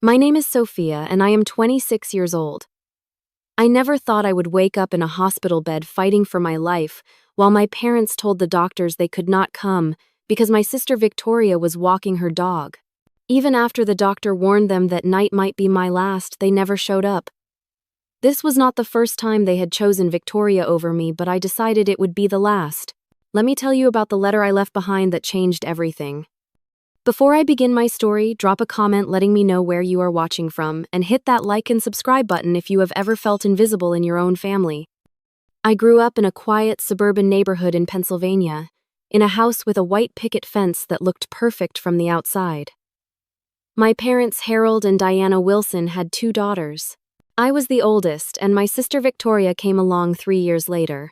My name is Sophia, and I am 26 years old. I never thought I would wake up in a hospital bed fighting for my life while my parents told the doctors they could not come because my sister Victoria was walking her dog. Even after the doctor warned them that night might be my last, they never showed up. This was not the first time they had chosen Victoria over me, but I decided it would be the last. Let me tell you about the letter I left behind that changed everything. Before I begin my story, drop a comment letting me know where you are watching from, and hit that like and subscribe button if you have ever felt invisible in your own family. I grew up in a quiet suburban neighborhood in Pennsylvania, in a house with a white picket fence that looked perfect from the outside. My parents, Harold and Diana Wilson, had 2 daughters. I was the oldest, and my sister Victoria came along 3 years later.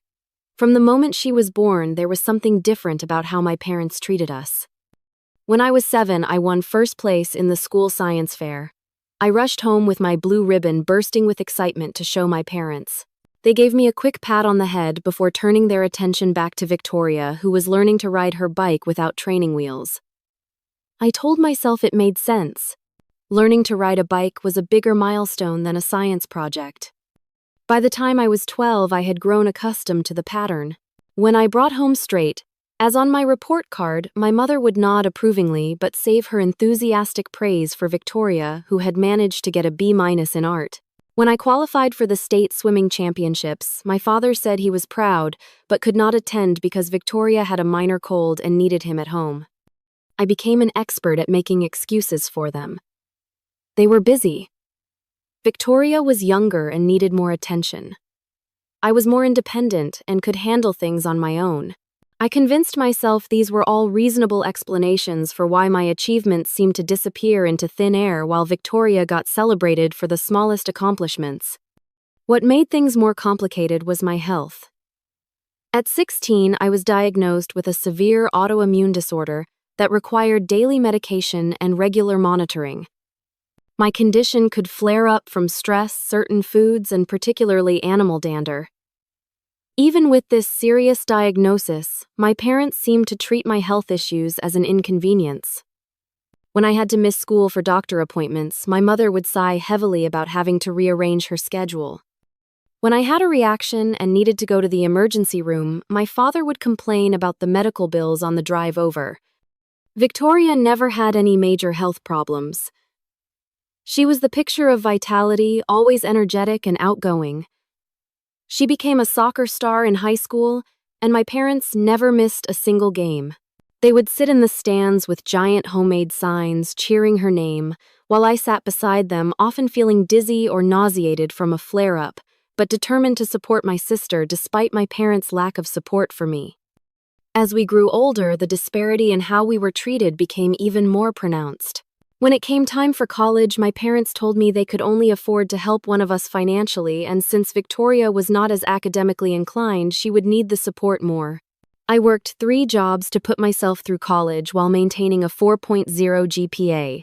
From the moment she was born, there was something different about how my parents treated us. When I was 7, I won first place in the school science fair. I rushed home with my blue ribbon bursting with excitement to show my parents. They gave me a quick pat on the head before turning their attention back to Victoria, who was learning to ride her bike without training wheels. I told myself it made sense. Learning to ride a bike was a bigger milestone than a science project. By the time I was 12, I had grown accustomed to the pattern. When I brought home straight, as on my report card, my mother would nod approvingly but save her enthusiastic praise for Victoria, who had managed to get a B- in art. When I qualified for the state swimming championships, my father said he was proud but could not attend because Victoria had a minor cold and needed him at home. I became an expert at making excuses for them. They were busy. Victoria was younger and needed more attention. I was more independent and could handle things on my own. I convinced myself these were all reasonable explanations for why my achievements seemed to disappear into thin air while Victoria got celebrated for the smallest accomplishments. What made things more complicated was my health. At 16, I was diagnosed with a severe autoimmune disorder that required daily medication and regular monitoring. My condition could flare up from stress, certain foods, and particularly animal dander. Even with this serious diagnosis, my parents seemed to treat my health issues as an inconvenience. When I had to miss school for doctor appointments, my mother would sigh heavily about having to rearrange her schedule. When I had a reaction and needed to go to the emergency room, my father would complain about the medical bills on the drive over. Victoria never had any major health problems. She was the picture of vitality, always energetic and outgoing. She became a soccer star in high school, and my parents never missed a single game. They would sit in the stands with giant homemade signs cheering her name, while I sat beside them, often feeling dizzy or nauseated from a flare-up, but determined to support my sister despite my parents' lack of support for me. As we grew older, the disparity in how we were treated became even more pronounced. When it came time for college, my parents told me they could only afford to help one of us financially, and since Victoria was not as academically inclined, she would need the support more. I worked 3 jobs to put myself through college while maintaining a 4.0 GPA.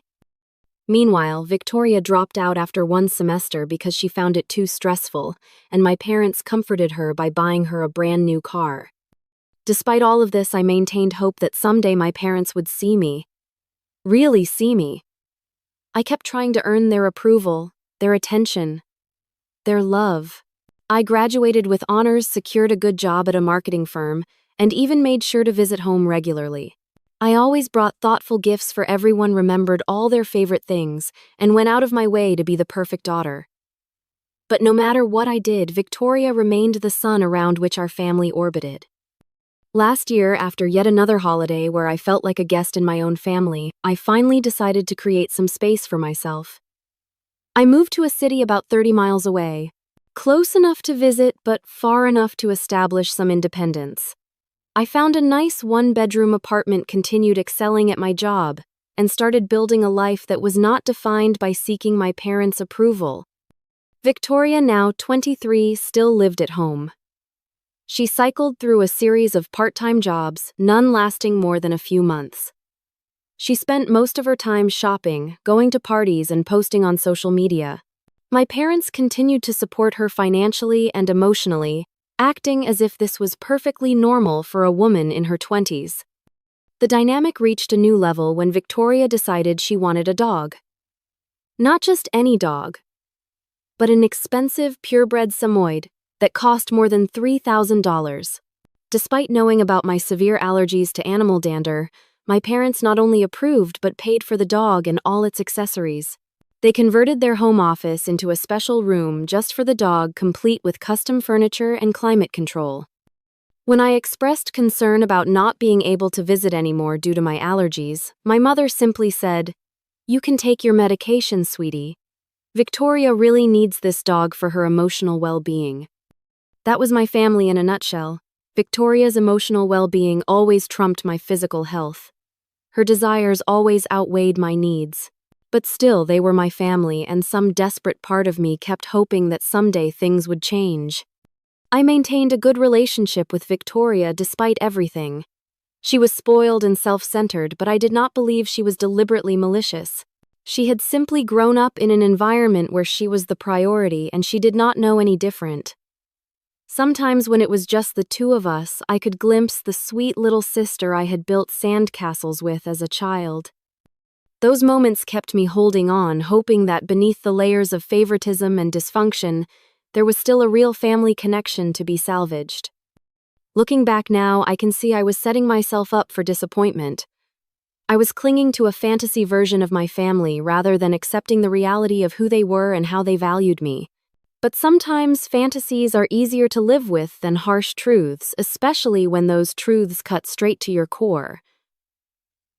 Meanwhile, Victoria dropped out after 1 semester because she found it too stressful, and my parents comforted her by buying her a brand new car. Despite all of this, I maintained hope that someday my parents would see me. Really see me. I kept trying to earn their approval, their attention, their love. I graduated with honors, secured a good job at a marketing firm, and even made sure to visit home regularly. I always brought thoughtful gifts for everyone, remembered all their favorite things, and went out of my way to be the perfect daughter. But no matter what I did, Victoria remained the sun around which our family orbited. Last year, after yet another holiday where I felt like a guest in my own family, I finally decided to create some space for myself. I moved to a city about 30 miles away, close enough to visit but far enough to establish some independence. I found a nice 1-bedroom apartment, continued excelling at my job, and started building a life that was not defined by seeking my parents' approval. Victoria, now 23, still lived at home. She cycled through a series of part-time jobs, none lasting more than a few months. She spent most of her time shopping, going to parties, and posting on social media. My parents continued to support her financially and emotionally, acting as if this was perfectly normal for a woman in her 20s. The dynamic reached a new level when Victoria decided she wanted a dog. Not just any dog, but an expensive purebred Samoyed that cost more than $3,000. Despite knowing about my severe allergies to animal dander, my parents not only approved but paid for the dog and all its accessories. They converted their home office into a special room just for the dog, complete with custom furniture and climate control. When I expressed concern about not being able to visit anymore due to my allergies, my mother simply said, "You can take your medication, sweetie. Victoria really needs this dog for her emotional well-being." That was my family in a nutshell. Victoria's emotional well-being always trumped my physical health. Her desires always outweighed my needs. But still, they were my family, and some desperate part of me kept hoping that someday things would change. I maintained a good relationship with Victoria despite everything. She was spoiled and self-centered, but I did not believe she was deliberately malicious. She had simply grown up in an environment where she was the priority, and she did not know any different. Sometimes when it was just the two of us, I could glimpse the sweet little sister I had built sandcastles with as a child. Those moments kept me holding on, hoping that beneath the layers of favoritism and dysfunction, there was still a real family connection to be salvaged. Looking back now, I can see I was setting myself up for disappointment. I was clinging to a fantasy version of my family rather than accepting the reality of who they were and how they valued me. But sometimes fantasies are easier to live with than harsh truths, especially when those truths cut straight to your core.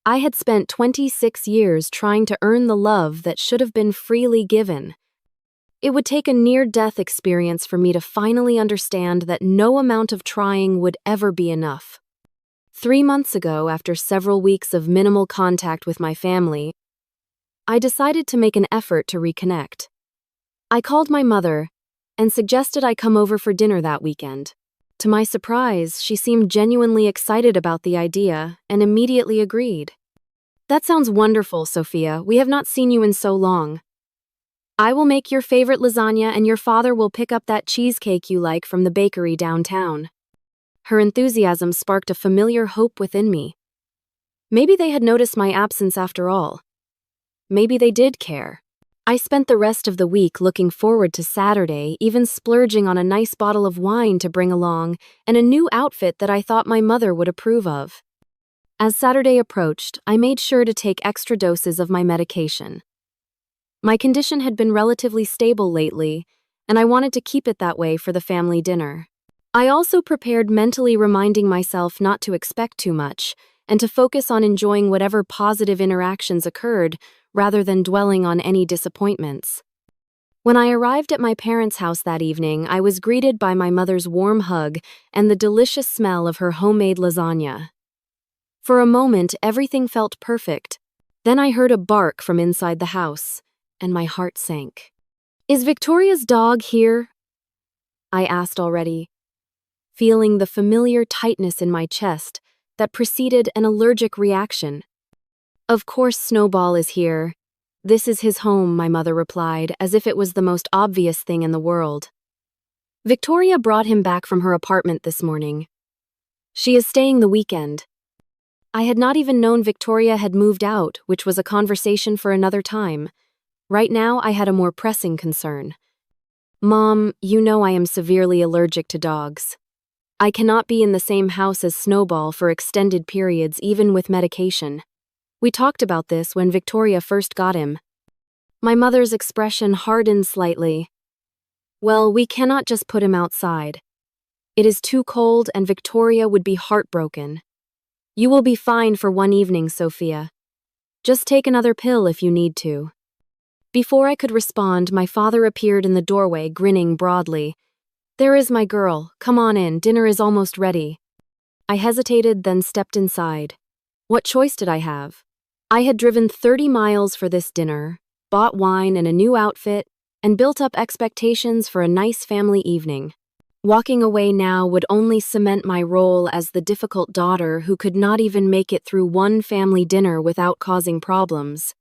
I had spent 26 years trying to earn the love that should have been freely given. It would take a near-death experience for me to finally understand that no amount of trying would ever be enough. 3 months ago, after several weeks of minimal contact with my family, I decided to make an effort to reconnect. I called my mother and suggested I come over for dinner that weekend. To my surprise, she seemed genuinely excited about the idea and immediately agreed. "That sounds wonderful, Sophia. We have not seen you in so long. I will make your favorite lasagna and your father will pick up that cheesecake you like from the bakery downtown." Her enthusiasm sparked a familiar hope within me. Maybe they had noticed my absence after all. Maybe they did care. I spent the rest of the week looking forward to Saturday, even splurging on a nice bottle of wine to bring along and a new outfit that I thought my mother would approve of. As Saturday approached, I made sure to take extra doses of my medication. My condition had been relatively stable lately, and I wanted to keep it that way for the family dinner. I also prepared mentally, reminding myself not to expect too much and to focus on enjoying whatever positive interactions occurred rather than dwelling on any disappointments. When I arrived at my parents' house that evening, I was greeted by my mother's warm hug and the delicious smell of her homemade lasagna. For a moment, everything felt perfect. Then I heard a bark from inside the house, and my heart sank. "Is Victoria's dog here?" I asked already, feeling the familiar tightness in my chest that preceded an allergic reaction. "Of course Snowball is here. This is his home," my mother replied, as if it was the most obvious thing in the world. "Victoria brought him back from her apartment this morning. She is staying the weekend." I had not even known Victoria had moved out, which was a conversation for another time. Right now, I had a more pressing concern. "Mom, you know I am severely allergic to dogs. I cannot be in the same house as Snowball for extended periods, even with medication. We talked about this when Victoria first got him." My mother's expression hardened slightly. "Well, we cannot just put him outside. It is too cold and Victoria would be heartbroken. You will be fine for one evening, Sophia. Just take another pill if you need to." Before I could respond, my father appeared in the doorway, grinning broadly. "There is my girl. Come on in, dinner is almost ready." I hesitated, then stepped inside. What choice did I have? I had driven 30 miles for this dinner, bought wine and a new outfit, and built up expectations for a nice family evening. Walking away now would only cement my role as the difficult daughter who could not even make it through one family dinner without causing problems.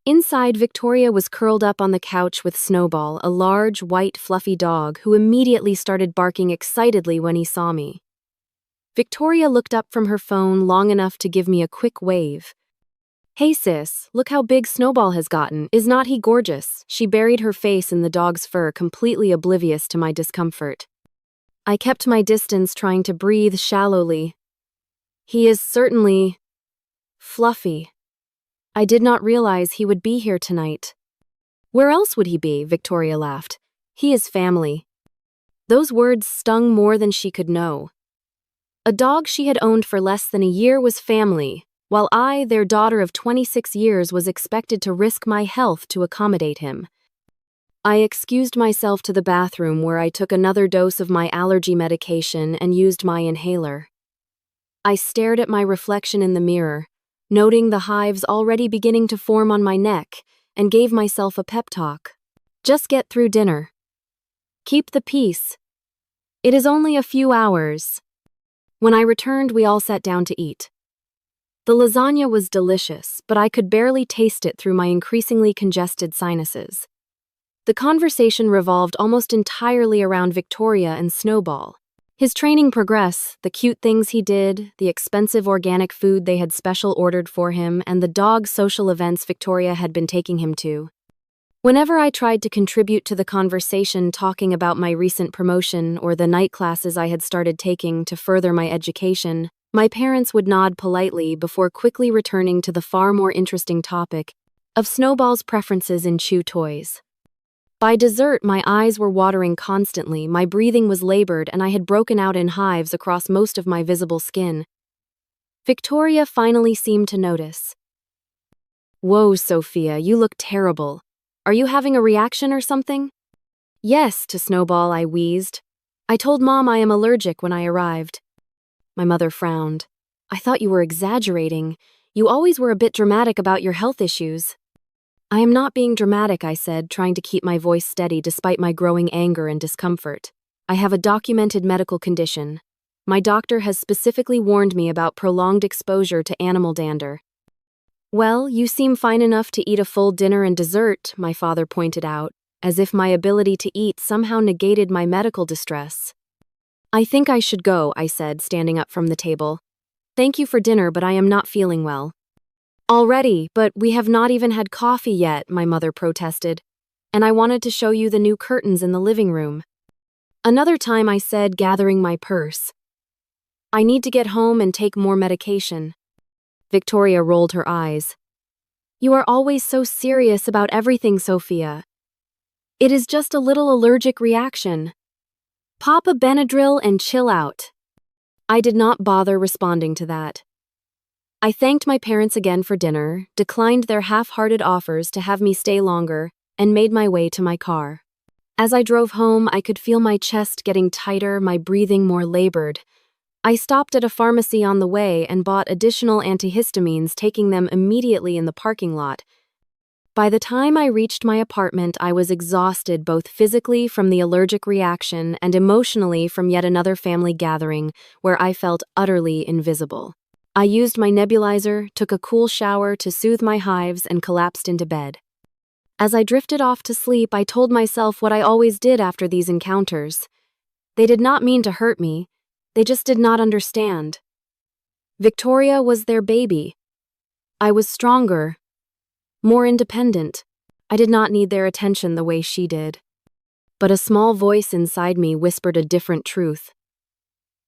Inside, Victoria was curled up on the couch with Snowball, a large, white, fluffy dog who immediately started barking excitedly when he saw me. Victoria looked up from her phone long enough to give me a quick wave. Hey sis, look how big Snowball has gotten. Is not he gorgeous? She buried her face in the dog's fur, completely oblivious to my discomfort. I kept my distance, trying to breathe shallowly. He is certainly fluffy. I did not realize he would be here tonight. Where else would he be? Victoria laughed. He is family. Those words stung more than she could know. A dog she had owned for less than a year was family, while I, their daughter of 26 years, was expected to risk my health to accommodate him. I excused myself to the bathroom, where I took another dose of my allergy medication and used my inhaler. I stared at my reflection in the mirror, noting the hives already beginning to form on my neck, and gave myself a pep talk. Just get through dinner. Keep the peace. It is only a few hours. When I returned, we all sat down to eat. The lasagna was delicious, but I could barely taste it through my increasingly congested sinuses. The conversation revolved almost entirely around Victoria and Snowball. His training progress, the cute things he did, the expensive organic food they had special ordered for him, and the dog social events Victoria had been taking him to. Whenever I tried to contribute to the conversation, talking about my recent promotion or the night classes I had started taking to further my education, my parents would nod politely before quickly returning to the far more interesting topic of Snowball's preferences in chew toys. By dessert, my eyes were watering constantly, my breathing was labored, and I had broken out in hives across most of my visible skin. Victoria finally seemed to notice. "Whoa, Sophia, you look terrible. Are you having a reaction or something?" "Yes," to Snowball I wheezed. "I told Mom I am allergic when I arrived." My mother frowned. "I thought you were exaggerating. You always were a bit dramatic about your health issues." "I am not being dramatic," I said, trying to keep my voice steady despite my growing anger and discomfort. "I have a documented medical condition. My doctor has specifically warned me about prolonged exposure to animal dander." "Well, you seem fine enough to eat a full dinner and dessert," my father pointed out, as if my ability to eat somehow negated my medical distress. "I think I should go," I said, standing up from the table. "Thank you for dinner, but I am not feeling well." "Already, but we have not even had coffee yet," my mother protested. "And I wanted to show you the new curtains in the living room." "Another time," I said, gathering my purse. "I need to get home and take more medication." Victoria rolled her eyes. "You are always so serious about everything, Sophia. It is just a little allergic reaction. Pop a Benadryl and chill out." I did not bother responding to that. I thanked my parents again for dinner, declined their half-hearted offers to have me stay longer, and made my way to my car. As I drove home, I could feel my chest getting tighter, my breathing more labored. I stopped at a pharmacy on the way and bought additional antihistamines, taking them immediately in the parking lot. By the time I reached my apartment, I was exhausted both physically from the allergic reaction and emotionally from yet another family gathering where I felt utterly invisible. I used my nebulizer, took a cool shower to soothe my hives, and collapsed into bed. As I drifted off to sleep, I told myself what I always did after these encounters. They did not mean to hurt me. They just did not understand. Victoria was their baby. I was stronger, more independent. I did not need their attention the way she did. But a small voice inside me whispered a different truth.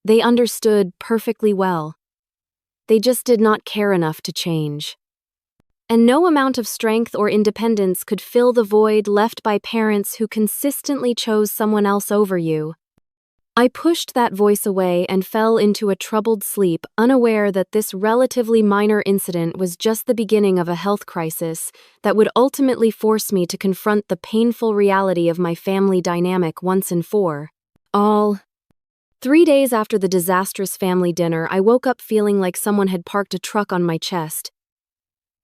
They understood perfectly well. They just did not care enough to change. And no amount of strength or independence could fill the void left by parents who consistently chose someone else over you. I pushed that voice away and fell into a troubled sleep, unaware that this relatively minor incident was just the beginning of a health crisis that would ultimately force me to confront the painful reality of my family dynamic once and for all. 3 days after the disastrous family dinner, I woke up feeling like someone had parked a truck on my chest.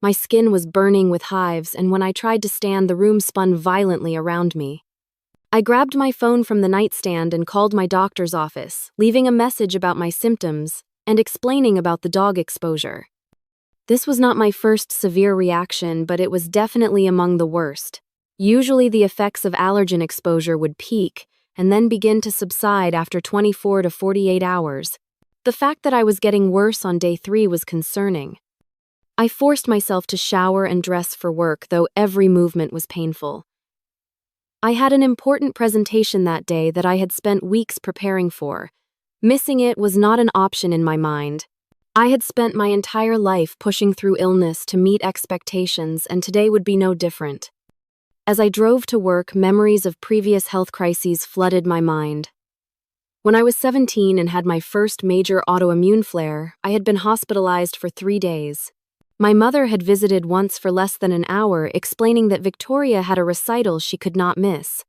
My skin was burning with hives, and when I tried to stand, the room spun violently around me. I grabbed my phone from the nightstand and called my doctor's office, leaving a message about my symptoms and explaining about the dog exposure. This was not my first severe reaction, but it was definitely among the worst. Usually the effects of allergen exposure would peak and then begin to subside after 24 to 48 hours. The fact that I was getting worse on day 3 was concerning. I forced myself to shower and dress for work, though every movement was painful. I had an important presentation that day that I had spent weeks preparing for. Missing it was not an option in my mind. I had spent my entire life pushing through illness to meet expectations, and today would be no different. As I drove to work, memories of previous health crises flooded my mind. When I was 17 and had my first major autoimmune flare, I had been hospitalized for 3 days. My mother had visited once for less than an hour, explaining that Victoria had a recital she could not miss.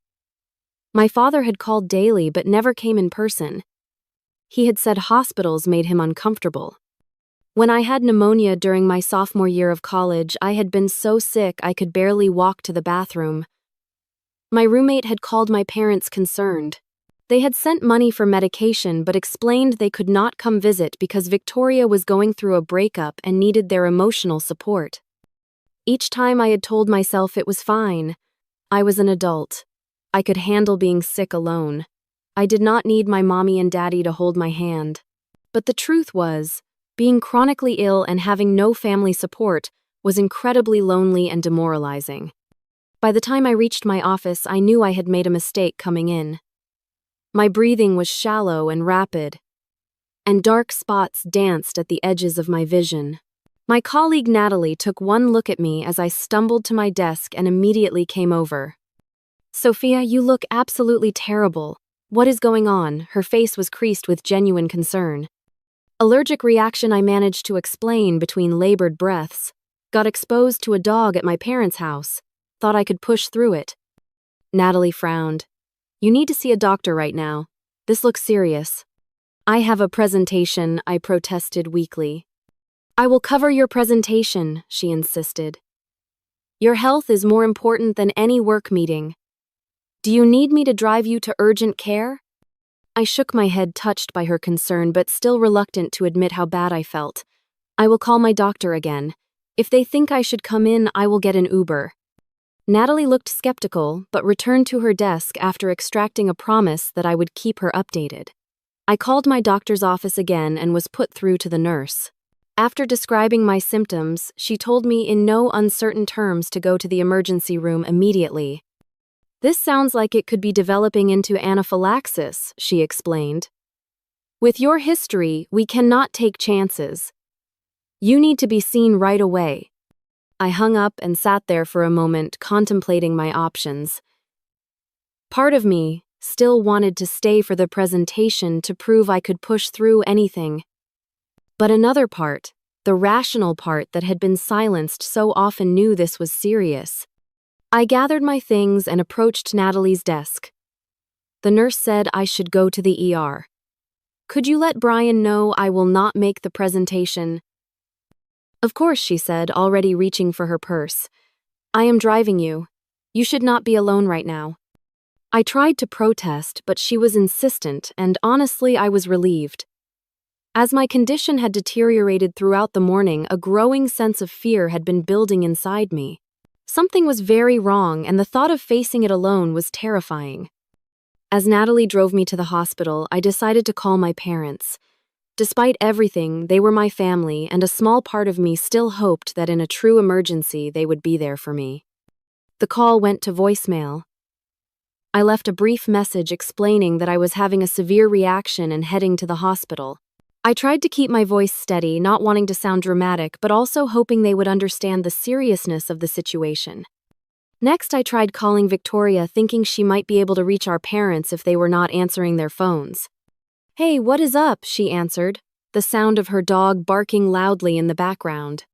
My father had called daily but never came in person. He had said hospitals made him uncomfortable. When I had pneumonia during my sophomore year of college, I had been so sick I could barely walk to the bathroom. My roommate had called my parents concerned. They had sent money for medication but explained they could not come visit because Victoria was going through a breakup and needed their emotional support. Each time I had told myself it was fine. I was an adult. I could handle being sick alone. I did not need my mommy and daddy to hold my hand. But the truth was, being chronically ill and having no family support was incredibly lonely and demoralizing. By the time I reached my office, I knew I had made a mistake coming in. My breathing was shallow and rapid, and dark spots danced at the edges of my vision. My colleague Natalie took one look at me as I stumbled to my desk and immediately came over. "Sophia, you look absolutely terrible. What is going on?" Her face was creased with genuine concern. "Allergic reaction," I managed to explain between labored breaths. "Got exposed to a dog at my parents' house. Thought I could push through it." Natalie frowned. "You need to see a doctor right now. This looks serious." "I have a presentation," I protested weakly. "I will cover your presentation," she insisted. "Your health is more important than any work meeting. Do you need me to drive you to urgent care?" I shook my head, touched by her concern, but still reluctant to admit how bad I felt. "I will call my doctor again. If they think I should come in, I will get an Uber." Natalie looked skeptical, but returned to her desk after extracting a promise that I would keep her updated. I called my doctor's office again and was put through to the nurse. After describing my symptoms, she told me in no uncertain terms to go to the emergency room immediately. "This sounds like it could be developing into anaphylaxis," she explained. "With your history, we cannot take chances. You need to be seen right away." I hung up and sat there for a moment, contemplating my options. Part of me still wanted to stay for the presentation to prove I could push through anything. But another part, the rational part that had been silenced so often, knew this was serious. I gathered my things and approached Natalie's desk. The nurse said I should go to the ER. "Could you let Brian know I will not make the presentation?" "Of course," she said, already reaching for her purse. "I am driving you. You should not be alone right now." I tried to protest, but she was insistent, and honestly, I was relieved. As my condition had deteriorated throughout the morning, a growing sense of fear had been building inside me. Something was very wrong, and the thought of facing it alone was terrifying. As Natalie drove me to the hospital, I decided to call my parents. Despite everything, they were my family, and a small part of me still hoped that in a true emergency they would be there for me. The call went to voicemail. I left a brief message explaining that I was having a severe reaction and heading to the hospital. I tried to keep my voice steady, not wanting to sound dramatic, but also hoping they would understand the seriousness of the situation. Next, I tried calling Victoria, thinking she might be able to reach our parents if they were not answering their phones. "Hey, what is up?" she answered, the sound of her dog barking loudly in the background.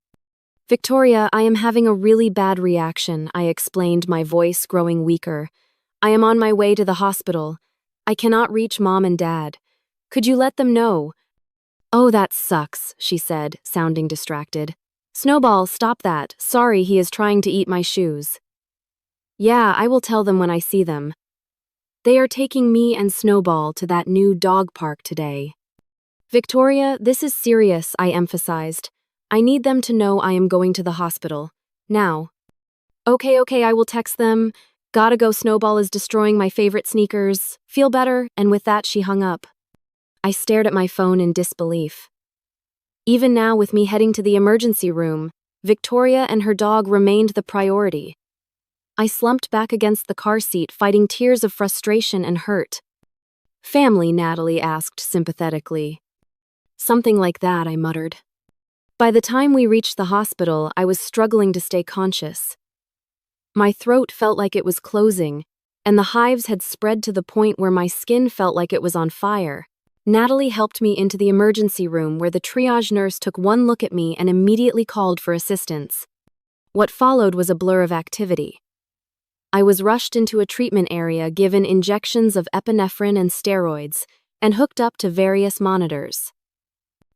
"Victoria, I am having a really bad reaction," I explained, my voice growing weaker. "I am on my way to the hospital. I cannot reach Mom and Dad. Could you let them know?" "Oh, that sucks," she said, sounding distracted. "Snowball, stop that. Sorry, he is trying to eat my shoes." "Yeah, I will tell them when I see them. They are taking me and Snowball to that new dog park today." "Victoria, this is serious," I emphasized. "I need them to know I am going to the hospital. Now." Okay, I will text them. Gotta go, Snowball is destroying my favorite sneakers. Feel better?" And with that, she hung up. I stared at my phone in disbelief. Even now, with me heading to the emergency room, Victoria and her dog remained the priority. I slumped back against the car seat, fighting tears of frustration and hurt. "Family?" Natalie asked sympathetically. "Something like that," I muttered. By the time we reached the hospital, I was struggling to stay conscious. My throat felt like it was closing, and the hives had spread to the point where my skin felt like it was on fire. Natalie helped me into the emergency room, where the triage nurse took one look at me and immediately called for assistance. What followed was a blur of activity. I was rushed into a treatment area, given injections of epinephrine and steroids, and hooked up to various monitors.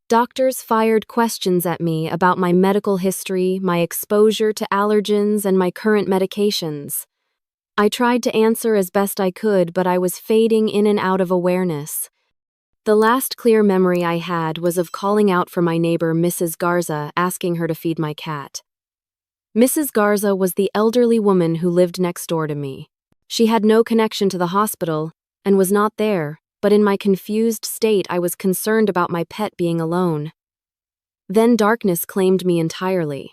Doctors fired questions at me about my medical history, my exposure to allergens, and my current medications. I tried to answer as best I could, but I was fading in and out of awareness. The last clear memory I had was of calling out for my neighbor, Mrs. Garza, asking her to feed my cat. Mrs. Garza was the elderly woman who lived next door to me. She had no connection to the hospital and was not there, but in my confused state, I was concerned about my pet being alone. Then darkness claimed me entirely.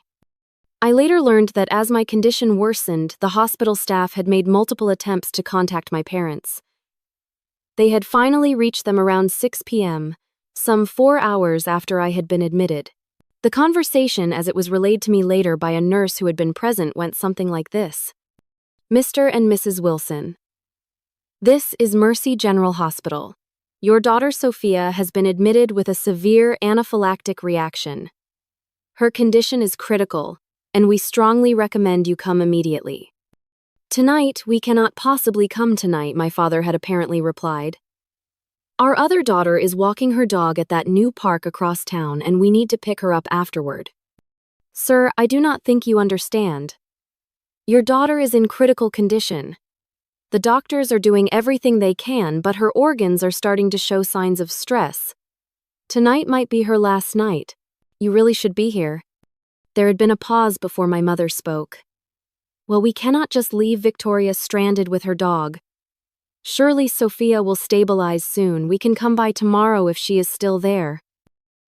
I later learned that as my condition worsened, the hospital staff had made multiple attempts to contact my parents. They had finally reached them around 6 p.m., some 4 hours after I had been admitted. The conversation, as it was relayed to me later by a nurse who had been present, went something like this. "Mr. and Mrs. Wilson, this is Mercy General Hospital. Your daughter Sophia has been admitted with a severe anaphylactic reaction. Her condition is critical, and we strongly recommend you come immediately." "Tonight, we cannot possibly come tonight," my father had apparently replied. "Our other daughter is walking her dog at that new park across town, and we need to pick her up afterward." "Sir, I do not think you understand. Your daughter is in critical condition. The doctors are doing everything they can, but her organs are starting to show signs of stress. Tonight might be her last night. You really should be here." There had been a pause before my mother spoke. "Well, we cannot just leave Victoria stranded with her dog. Surely Sophia will stabilize soon. We can come by tomorrow if she is still there."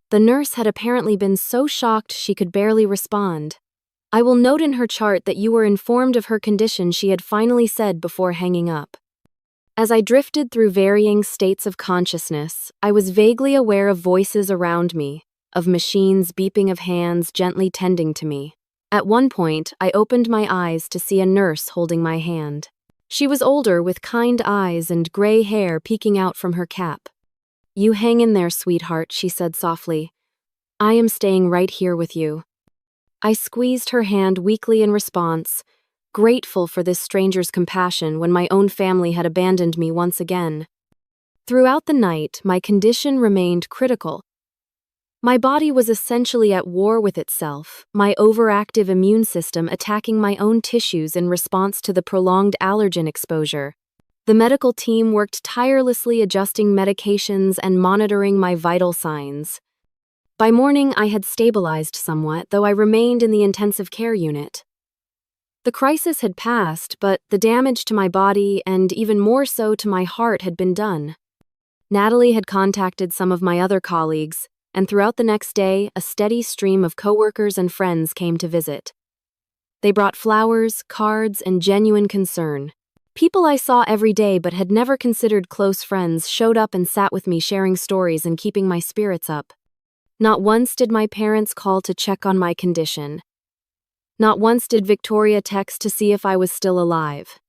The nurse had apparently been so shocked she could barely respond. "I will note in her chart that you were informed of her condition," she had finally said before hanging up. As I drifted through varying states of consciousness, I was vaguely aware of voices around me, of machines beeping, of hands gently tending to me. At one point, I opened my eyes to see a nurse holding my hand. She was older, with kind eyes and gray hair peeking out from her cap. "You hang in there, sweetheart," she said softly. "I am staying right here with you." I squeezed her hand weakly in response, grateful for this stranger's compassion when my own family had abandoned me once again. Throughout the night, my condition remained critical. My body was essentially at war with itself, my overactive immune system attacking my own tissues in response to the prolonged allergen exposure. The medical team worked tirelessly, adjusting medications and monitoring my vital signs. By morning, I had stabilized somewhat, though I remained in the intensive care unit. The crisis had passed, but the damage to my body, and even more so to my heart, had been done. Natalie had contacted some of my other colleagues, and throughout the next day, a steady stream of coworkers and friends came to visit. They brought flowers, cards, and genuine concern. People I saw every day but had never considered close friends showed up and sat with me, sharing stories and keeping my spirits up. Not once did my parents call to check on my condition. Not once did Victoria text to see if I was still alive.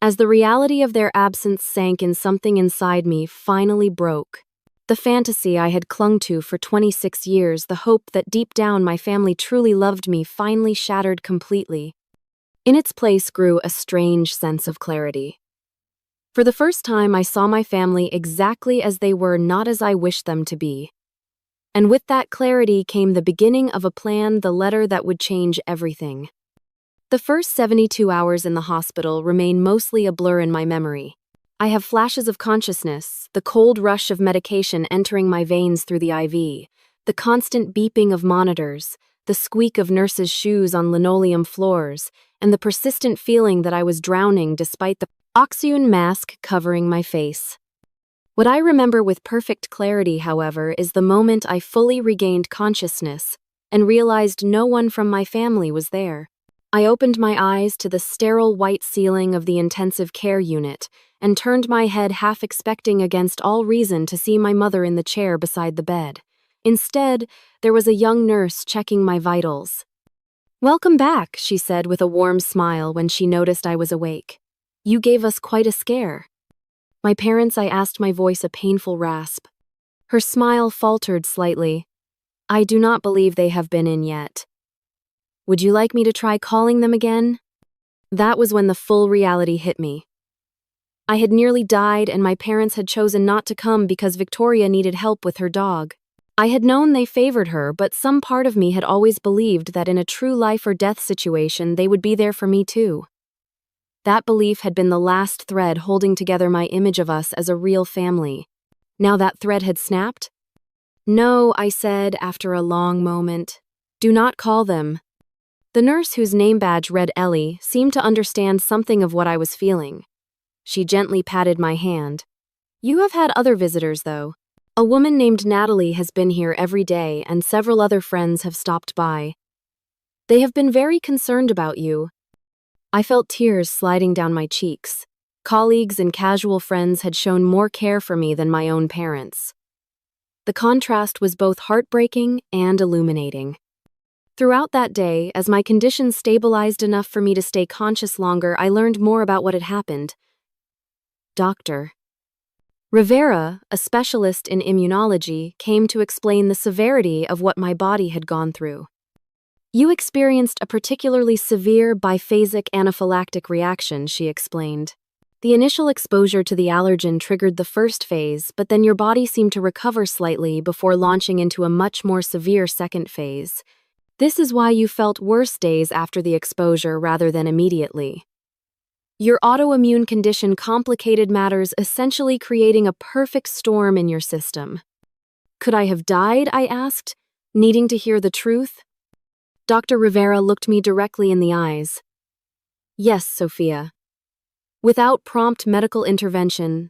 As the reality of their absence sank in, something inside me finally broke. The fantasy I had clung to for 26 years, the hope that deep down my family truly loved me, finally shattered completely. In its place grew a strange sense of clarity. For the first time, I saw my family exactly as they were, not as I wished them to be. And with that clarity came the beginning of a plan, the letter that would change everything. The first 72 hours in the hospital remain mostly a blur in my memory. I have flashes of consciousness, the cold rush of medication entering my veins through the IV, the constant beeping of monitors, the squeak of nurses' shoes on linoleum floors, and the persistent feeling that I was drowning despite the oxygen mask covering my face. What I remember with perfect clarity, however, is the moment I fully regained consciousness, and realized no one from my family was there. I opened my eyes to the sterile white ceiling of the intensive care unit and turned my head half expecting against all reason to see my mother in the chair beside the bed. Instead, there was a young nurse checking my vitals. "Welcome back," she said with a warm smile when she noticed I was awake. "You gave us quite a scare." "My parents," I asked, my voice a painful rasp. Her smile faltered slightly. "I do not believe they have been in yet. Would you like me to try calling them again?" That was when the full reality hit me. I had nearly died, and my parents had chosen not to come because Victoria needed help with her dog. I had known they favored her, but some part of me had always believed that in a true life or death situation they would be there for me too. That belief had been the last thread holding together my image of us as a real family. Now that thread had snapped? "No," I said after a long moment. "Do not call them." The nurse, whose name badge read Ellie, seemed to understand something of what I was feeling. She gently patted my hand. "You have had other visitors, though. A woman named Natalie has been here every day, and several other friends have stopped by. They have been very concerned about you." I felt tears sliding down my cheeks. Colleagues and casual friends had shown more care for me than my own parents. The contrast was both heartbreaking and illuminating. Throughout that day, as my condition stabilized enough for me to stay conscious longer, I learned more about what had happened. Dr. Rivera, a specialist in immunology, came to explain the severity of what my body had gone through. "You experienced a particularly severe biphasic anaphylactic reaction," she explained. "The initial exposure to the allergen triggered the first phase, but then your body seemed to recover slightly before launching into a much more severe second phase. This is why you felt worse days after the exposure rather than immediately. Your autoimmune condition complicated matters, essentially creating a perfect storm in your system." "Could I have died?" I asked, needing to hear the truth. Dr. Rivera looked me directly in the eyes. "Yes, Sophia. Without prompt medical intervention,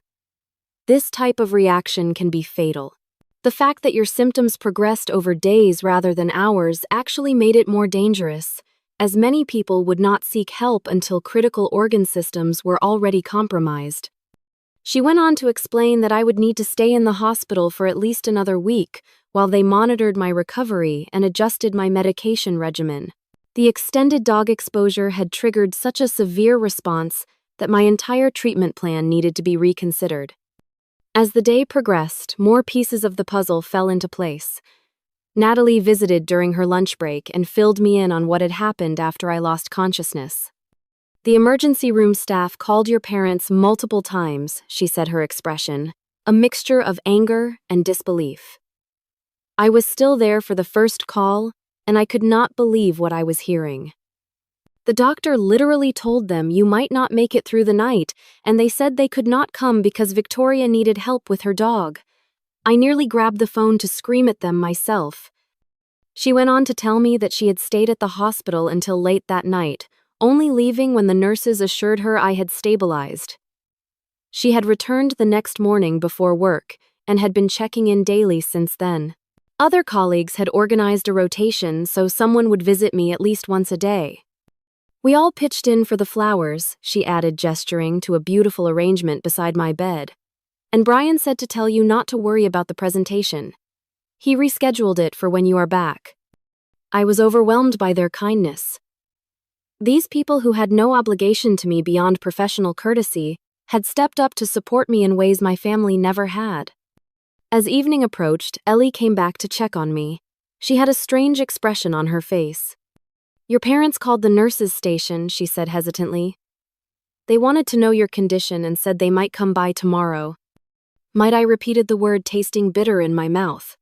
this type of reaction can be fatal. The fact that your symptoms progressed over days rather than hours actually made it more dangerous, as many people would not seek help until critical organ systems were already compromised." She went on to explain that I would need to stay in the hospital for at least another week while they monitored my recovery and adjusted my medication regimen. The extended dog exposure had triggered such a severe response that my entire treatment plan needed to be reconsidered. As the day progressed, more pieces of the puzzle fell into place. Natalie visited during her lunch break and filled me in on what had happened after I lost consciousness. "The emergency room staff called your parents multiple times," she said, her expression a mixture of anger and disbelief. I was still there for the first call, and I could not believe what I was hearing. "The doctor literally told them you might not make it through the night, and they said they could not come because Victoria needed help with her dog." I nearly grabbed the phone to scream at them myself. She went on to tell me that she had stayed at the hospital until late that night, only leaving when the nurses assured her I had stabilized. She had returned the next morning before work and had been checking in daily since then. Other colleagues had organized a rotation so someone would visit me at least once a day. "We all pitched in for the flowers," she added, gesturing to a beautiful arrangement beside my bed. "And Brian said to tell you not to worry about the presentation. He rescheduled it for when you are back." I was overwhelmed by their kindness. These people, who had no obligation to me beyond professional courtesy, had stepped up to support me in ways my family never had. As evening approached, Ellie came back to check on me. She had a strange expression on her face. "Your parents called the nurses' station," she said hesitantly. "They wanted to know your condition and said they might come by tomorrow." Might I repeated the word, tasting bitter in my mouth.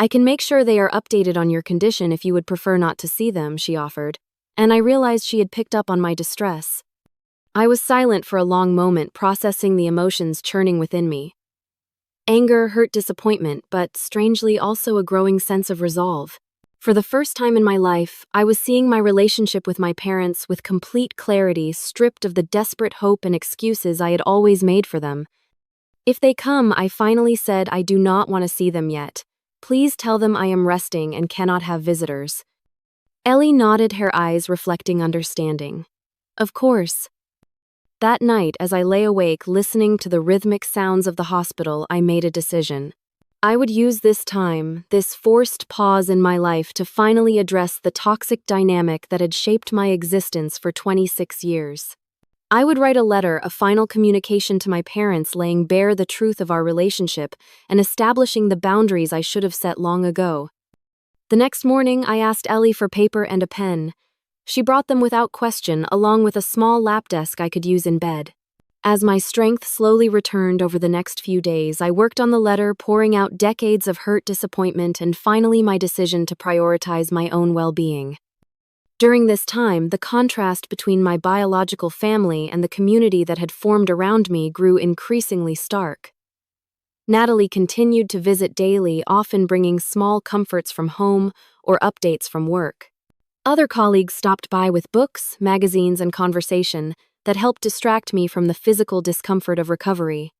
"I can make sure they are updated on your condition if you would prefer not to see them," she offered, and I realized she had picked up on my distress. I was silent for a long moment, processing the emotions churning within me. Anger, hurt, disappointment, but strangely also a growing sense of resolve. For the first time in my life, I was seeing my relationship with my parents with complete clarity, stripped of the desperate hope and excuses I had always made for them. "If they come," I finally said, "I do not want to see them yet. Please tell them I am resting and cannot have visitors." Ellie nodded, her eyes reflecting understanding. Of course. That night, as I lay awake listening to the rhythmic sounds of the hospital, I made a decision. I would use this time, this forced pause in my life, to finally address the toxic dynamic that had shaped my existence for 26 years. I would write a letter, a final communication to my parents, laying bare the truth of our relationship and establishing the boundaries I should have set long ago. The next morning, I asked Ellie for paper and a pen. She brought them without question, along with a small lap desk I could use in bed. As my strength slowly returned over the next few days, I worked on the letter, pouring out decades of hurt, disappointment, and finally my decision to prioritize my own well-being. During this time, the contrast between my biological family and the community that had formed around me grew increasingly stark. Natalie continued to visit daily, often bringing small comforts from home or updates from work. Other colleagues stopped by with books, magazines, and conversation that helped distract me from the physical discomfort of recovery.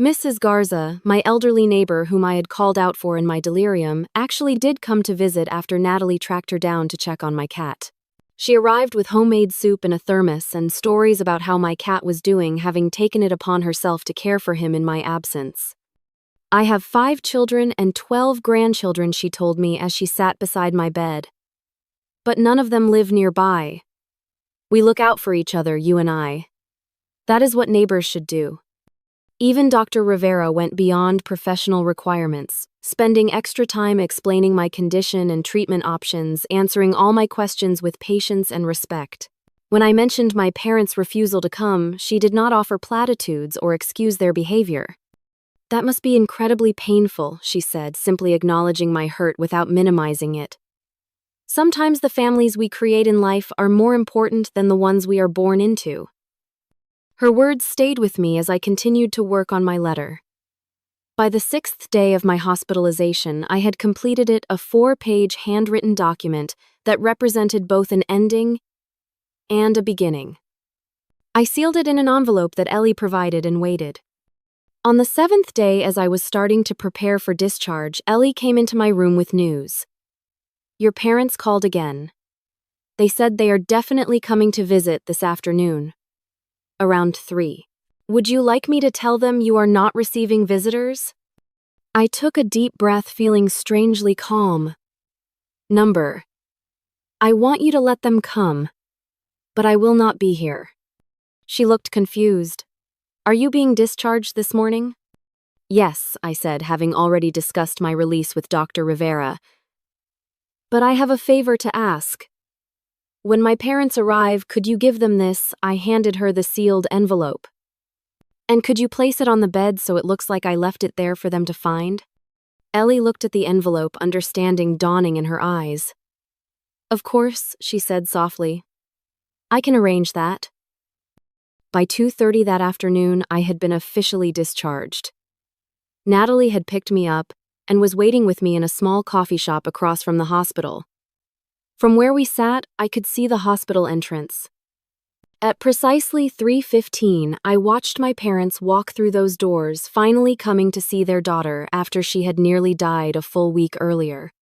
Mrs. Garza, my elderly neighbor whom I had called out for in my delirium, actually did come to visit after Natalie tracked her down to check on my cat. She arrived with homemade soup in a thermos and stories about how my cat was doing, having taken it upon herself to care for him in my absence. "I have 5 children and 12 grandchildren," she told me as she sat beside my bed. "But none of them live nearby. We look out for each other, you and I. That is what neighbors should do." Even Dr. Rivera went beyond professional requirements, spending extra time explaining my condition and treatment options, answering all my questions with patience and respect. When I mentioned my parents' refusal to come, she did not offer platitudes or excuse their behavior. "That must be incredibly painful," she said, simply acknowledging my hurt without minimizing it. "Sometimes the families we create in life are more important than the ones we are born into." Her words stayed with me as I continued to work on my letter. By the 6th day of my hospitalization, I had completed it, a 4-page handwritten document that represented both an ending and a beginning. I sealed it in an envelope that Ellie provided and waited. On the 7th day, as I was starting to prepare for discharge, Ellie came into my room with news. "Your parents called again. They said they are definitely coming to visit this afternoon. Around 3. Would you like me to tell them you are not receiving visitors?" I took a deep breath, feeling strangely calm. "Number. I want you to let them come, but I will not be here." She looked confused. "Are you being discharged this morning?" "Yes," I said, having already discussed my release with Dr. Rivera. "But I have a favor to ask. When my parents arrive, could you give them this?" I handed her the sealed envelope. "And could you place it on the bed so it looks like I left it there for them to find?" Ellie looked at the envelope, understanding dawning in her eyes. "Of course," she said softly. "I can arrange that." By 2:30 that afternoon, I had been officially discharged. Natalie had picked me up and was waiting with me in a small coffee shop across from the hospital. From where we sat, I could see the hospital entrance. At precisely 3:15, I watched my parents walk through those doors, finally coming to see their daughter after she had nearly died a full week earlier.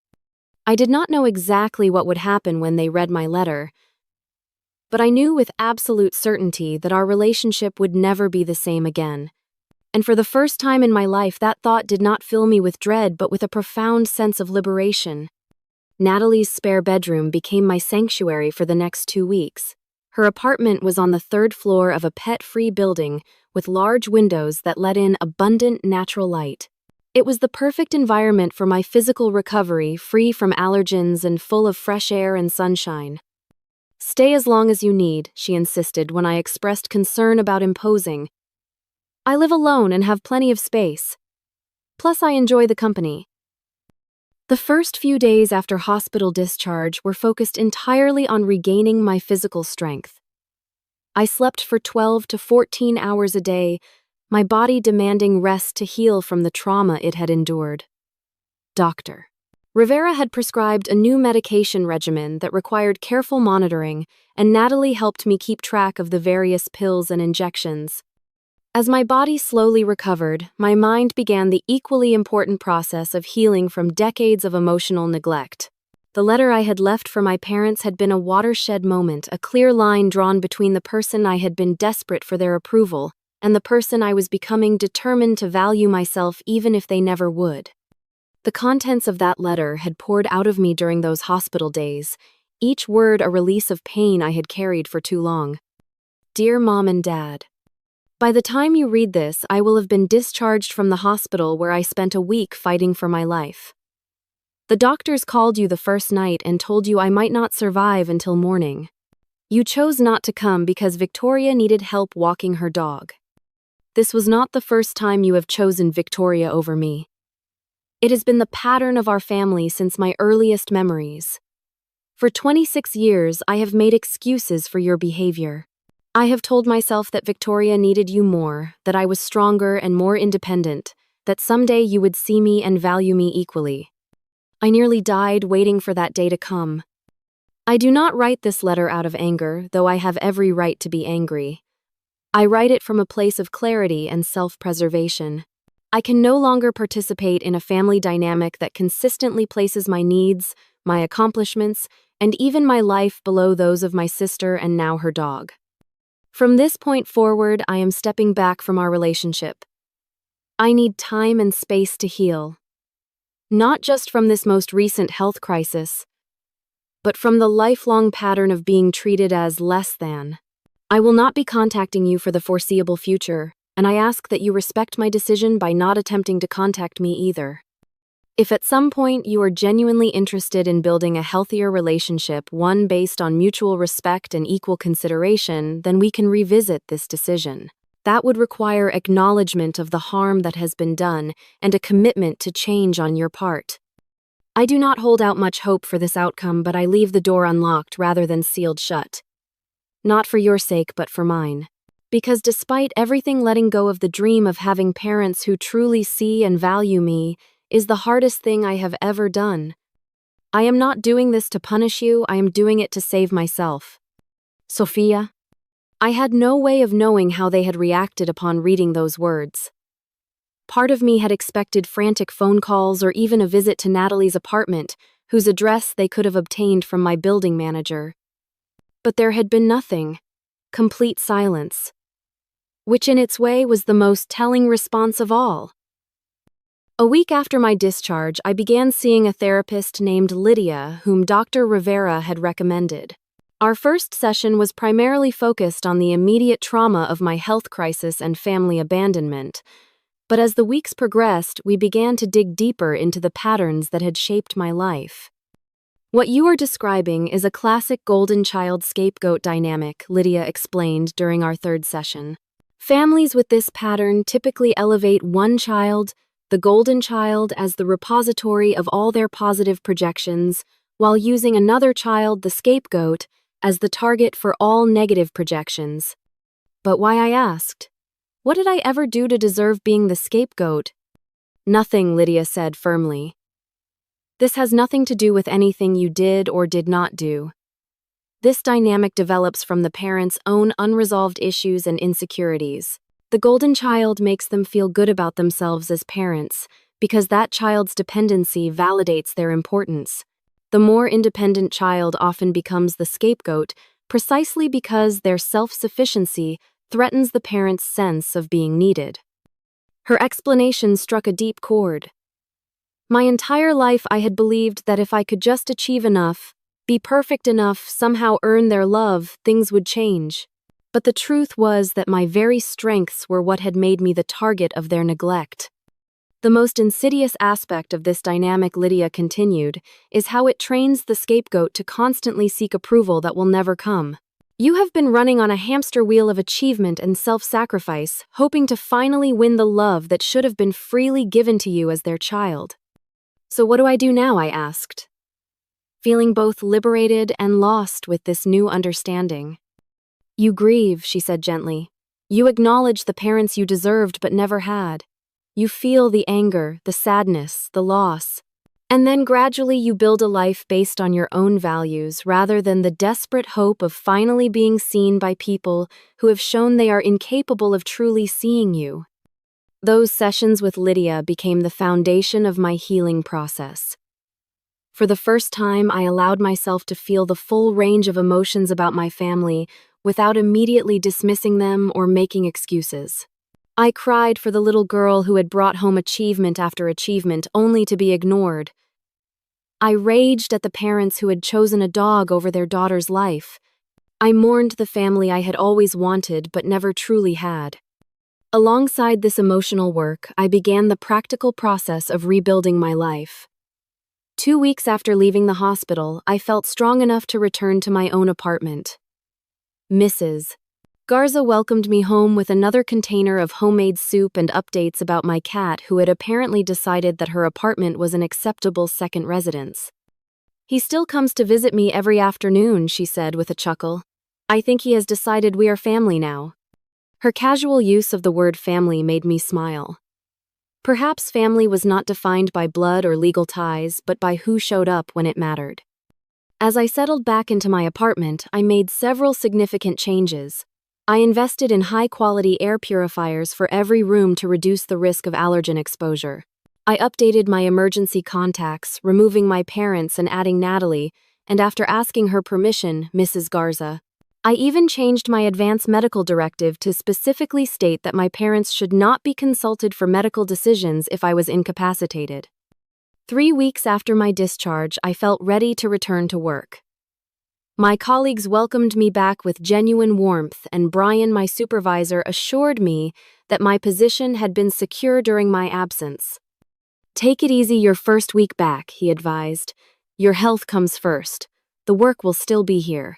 I did not know exactly what would happen when they read my letter, but I knew with absolute certainty that our relationship would never be the same again. And for the first time in my life, that thought did not fill me with dread, but with a profound sense of liberation. Natalie's spare bedroom became my sanctuary for the next 2 weeks. Her apartment was on the 3rd floor of a pet-free building with large windows that let in abundant natural light. It was the perfect environment for my physical recovery, free from allergens and full of fresh air and sunshine. "Stay as long as you need," she insisted when I expressed concern about imposing. "I live alone and have plenty of space. Plus, I enjoy the company." The first few days after hospital discharge were focused entirely on regaining my physical strength. I slept for 12 to 14 hours a day, my body demanding rest to heal from the trauma it had endured. Dr. Rivera had prescribed a new medication regimen that required careful monitoring, and Natalie helped me keep track of the various pills and injections. As my body slowly recovered, my mind began the equally important process of healing from decades of emotional neglect. The letter I had left for my parents had been a watershed moment, a clear line drawn between the person I had been desperate for their approval and the person I was becoming, determined to value myself even if they never would. The contents of that letter had poured out of me during those hospital days, each word a release of pain I had carried for too long. Dear Mom and Dad, by the time you read this, I will have been discharged from the hospital where I spent a week fighting for my life. The doctors called you the first night and told you I might not survive until morning. You chose not to come because Victoria needed help walking her dog. This was not the first time you have chosen Victoria over me. It has been the pattern of our family since my earliest memories. For 26 years, I have made excuses for your behavior. I have told myself that Victoria needed you more, that I was stronger and more independent, that someday you would see me and value me equally. I nearly died waiting for that day to come. I do not write this letter out of anger, though I have every right to be angry. I write it from a place of clarity and self-preservation. I can no longer participate in a family dynamic that consistently places my needs, my accomplishments, and even my life below those of my sister and now her dog. From this point forward, I am stepping back from our relationship. I need time and space to heal. Not just from this most recent health crisis, but from the lifelong pattern of being treated as less than. I will not be contacting you for the foreseeable future, and I ask that you respect my decision by not attempting to contact me either. If at some point you are genuinely interested in building a healthier relationship, one based on mutual respect and equal consideration, then we can revisit this decision. That would require acknowledgement of the harm that has been done and a commitment to change on your part. I do not hold out much hope for this outcome, but I leave the door unlocked rather than sealed shut. Not for your sake, but for mine. Because despite everything, letting go of the dream of having parents who truly see and value me is the hardest thing I have ever done. I am not doing this to punish you, I am doing it to save myself. Sophia. I had no way of knowing how they had reacted upon reading those words. Part of me had expected frantic phone calls or even a visit to Natalie's apartment, whose address they could have obtained from my building manager. But there had been nothing. Complete silence. Which in its way was the most telling response of all. A week after my discharge, I began seeing a therapist named Lydia, whom Dr. Rivera had recommended. Our first session was primarily focused on the immediate trauma of my health crisis and family abandonment, but as the weeks progressed, we began to dig deeper into the patterns that had shaped my life. What you are describing is a classic golden child scapegoat dynamic, Lydia explained during our third session. Families with this pattern typically elevate one child, the golden child, as the repository of all their positive projections, while using another child, the scapegoat, as the target for all negative projections. But why, I asked. What did I ever do to deserve being the scapegoat? Nothing, Lydia said firmly. This has nothing to do with anything you did or did not do. This dynamic develops from the parents' own unresolved issues and insecurities. The golden child makes them feel good about themselves as parents, because that child's dependency validates their importance. The more independent child often becomes the scapegoat, precisely because their self-sufficiency threatens the parent's sense of being needed. Her explanation struck a deep chord. My entire life I had believed that if I could just achieve enough, be perfect enough, somehow earn their love, things would change. But the truth was that my very strengths were what had made me the target of their neglect. The most insidious aspect of this dynamic, Lydia continued, is how it trains the scapegoat to constantly seek approval that will never come. You have been running on a hamster wheel of achievement and self-sacrifice, hoping to finally win the love that should have been freely given to you as their child. So what do I do now? I asked, feeling both liberated and lost with this new understanding. You grieve, she said gently. You acknowledge the parents you deserved but never had. You feel the anger, the sadness, the loss. And then gradually you build a life based on your own values rather than the desperate hope of finally being seen by people who have shown they are incapable of truly seeing you. Those sessions with Lydia became the foundation of my healing process. For the first time, I allowed myself to feel the full range of emotions about my family without immediately dismissing them or making excuses. I cried for the little girl who had brought home achievement after achievement only to be ignored. I raged at the parents who had chosen a dog over their daughter's life. I mourned the family I had always wanted but never truly had. Alongside this emotional work, I began the practical process of rebuilding my life. 2 weeks after leaving the hospital, I felt strong enough to return to my own apartment. Mrs. Garza welcomed me home with another container of homemade soup and updates about my cat who had apparently decided that her apartment was an acceptable second residence. "He still comes to visit me every afternoon," she said with a chuckle. "I think he has decided we are family now." Her casual use of the word family made me smile. Perhaps family was not defined by blood or legal ties, but by who showed up when it mattered. As I settled back into my apartment, I made several significant changes. I invested in high-quality air purifiers for every room to reduce the risk of allergen exposure. I updated my emergency contacts, removing my parents and adding Natalie, and after asking her permission, Mrs. Garza, I even changed my advance medical directive to specifically state that my parents should not be consulted for medical decisions if I was incapacitated. 3 weeks after my discharge, I felt ready to return to work. My colleagues welcomed me back with genuine warmth, and Brian, my supervisor, assured me that my position had been secure during my absence. "Take it easy your first week back," he advised. "Your health comes first. The work will still be here."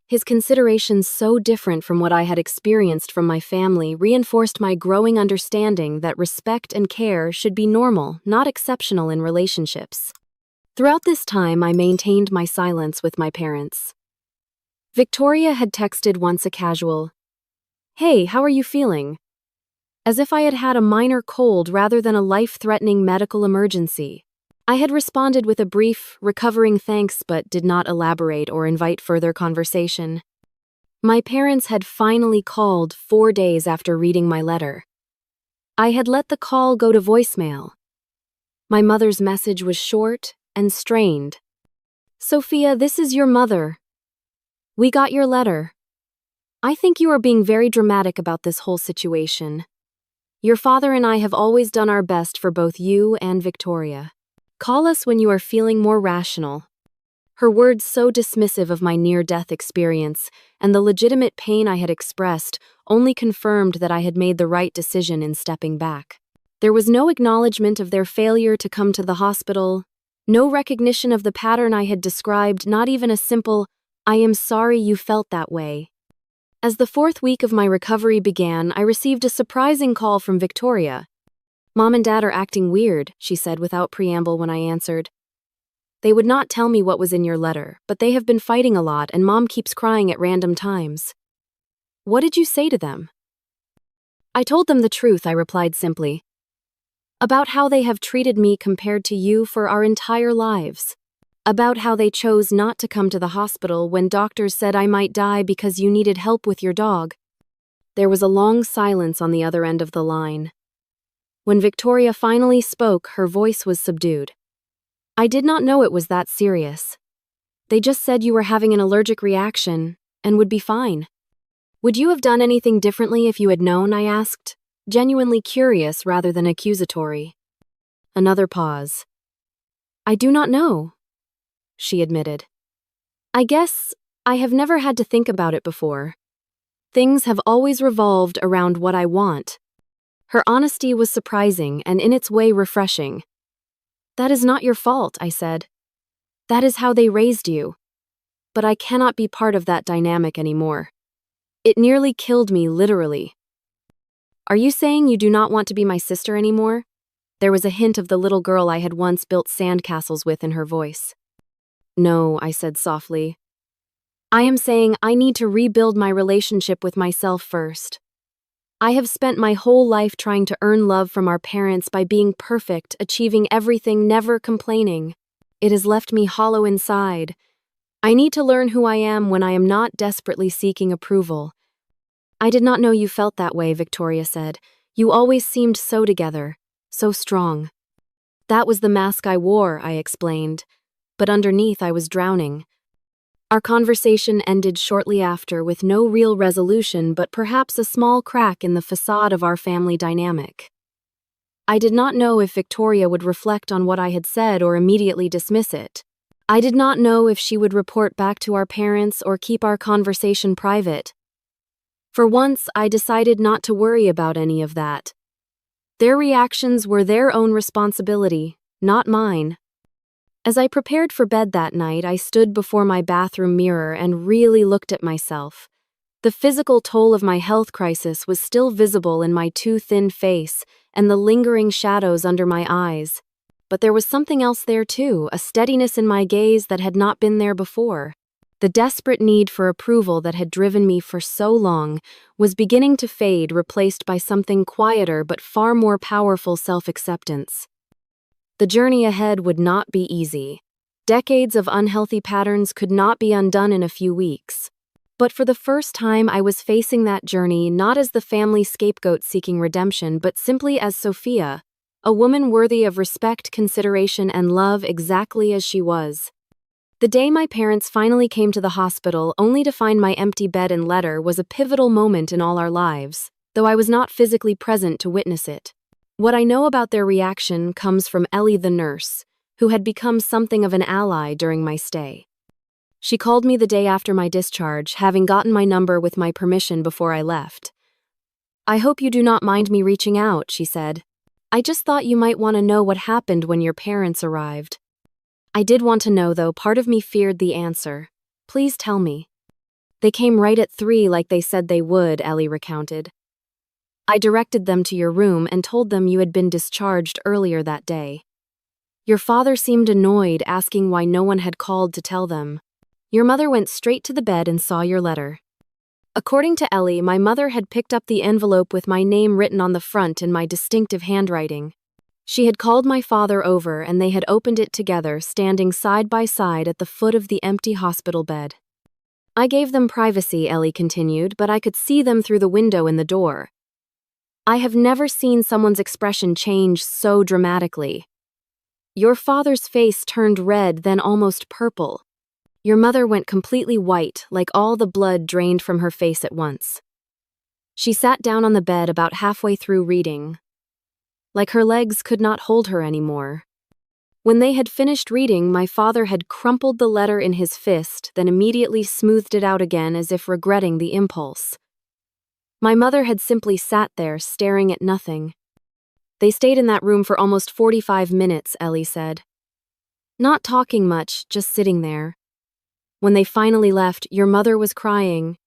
His considerations, so different from what I had experienced from my family, reinforced my growing understanding that respect and care should be normal, not exceptional in relationships. Throughout this time, I maintained my silence with my parents. Victoria had texted once a casual, "Hey, how are you feeling?" as if I had had a minor cold rather than a life-threatening medical emergency. I had responded with a brief, recovering thanks but did not elaborate or invite further conversation. My parents had finally called 4 days after reading my letter. I had let the call go to voicemail. My mother's message was short and strained. "Sophia, this is your mother. We got your letter. I think you are being very dramatic about this whole situation. Your father and I have always done our best for both you and Victoria. Call us when you are feeling more rational." Her words, so dismissive of my near-death experience and the legitimate pain I had expressed, only confirmed that I had made the right decision in stepping back. There was no acknowledgement of their failure to come to the hospital, no recognition of the pattern I had described, not even a simple, "I am sorry you felt that way." As the 4th week of my recovery began, I received a surprising call from Victoria. "Mom and Dad are acting weird," she said without preamble when I answered. "They would not tell me what was in your letter, but they have been fighting a lot and Mom keeps crying at random times." "What did you say to them?" "I told them the truth," I replied simply. "About how they have treated me compared to you for our entire lives. About how they chose not to come to the hospital when doctors said I might die because you needed help with your dog." There was a long silence on the other end of the line. When Victoria finally spoke, her voice was subdued. "I did not know it was that serious. They just said you were having an allergic reaction and would be fine." "Would you have done anything differently if you had known?" I asked, genuinely curious rather than accusatory. Another pause. "I do not know," she admitted. "I guess I have never had to think about it before. Things have always revolved around what I want." Her honesty was surprising and in its way refreshing. "That is not your fault," I said. "That is how they raised you. But I cannot be part of that dynamic anymore." It nearly killed me, literally. "Are you saying you do not want to be my sister anymore?" There was a hint of the little girl I had once built sandcastles with in her voice. "No," I said softly. "I am saying I need to rebuild my relationship with myself first." I have spent my whole life trying to earn love from our parents by being perfect, achieving everything, never complaining. It has left me hollow inside. I need to learn who I am when I am not desperately seeking approval. I did not know you felt that way, Victoria said. You always seemed so together, so strong. That was the mask I wore, I explained. But underneath I was drowning. Our conversation ended shortly after with no real resolution, but perhaps a small crack in the facade of our family dynamic. I did not know if Victoria would reflect on what I had said or immediately dismiss it. I did not know if she would report back to our parents or keep our conversation private. For once, I decided not to worry about any of that. Their reactions were their own responsibility, not mine. As I prepared for bed that night, I stood before my bathroom mirror and really looked at myself. The physical toll of my health crisis was still visible in my too thin face and the lingering shadows under my eyes. But there was something else there too, a steadiness in my gaze that had not been there before. The desperate need for approval that had driven me for so long was beginning to fade, replaced by something quieter but far more powerful self-acceptance. The journey ahead would not be easy. Decades of unhealthy patterns could not be undone in a few weeks. But for the first time, I was facing that journey not as the family scapegoat seeking redemption, but simply as Sophia, a woman worthy of respect, consideration, and love exactly as she was. The day my parents finally came to the hospital, only to find my empty bed and letter, was a pivotal moment in all our lives, though I was not physically present to witness it. What I know about their reaction comes from Ellie the nurse, who had become something of an ally during my stay. She called me the day after my discharge, having gotten my number with my permission before I left. "I hope you do not mind me reaching out," she said. "I just thought you might want to know what happened when your parents arrived." I did want to know, though. Part of me feared the answer. "Please tell me." "They came right at 3 like they said they would," Ellie recounted. "I directed them to your room and told them you had been discharged earlier that day. Your father seemed annoyed, asking why no one had called to tell them. Your mother went straight to the bed and saw your letter." According to Ellie, my mother had picked up the envelope with my name written on the front in my distinctive handwriting. She had called my father over and they had opened it together, standing side by side at the foot of the empty hospital bed. "I gave them privacy," Ellie continued, "but I could see them through the window in the door. I have never seen someone's expression change so dramatically. Your father's face turned red, then almost purple. Your mother went completely white, like all the blood drained from her face at once. She sat down on the bed about halfway through reading, like her legs could not hold her anymore. When they had finished reading, my father had crumpled the letter in his fist, then immediately smoothed it out again as if regretting the impulse. My mother had simply sat there, staring at nothing. They stayed in that room for almost 45 minutes, Ellie said. Not talking much, just sitting there. When they finally left, your mother was crying,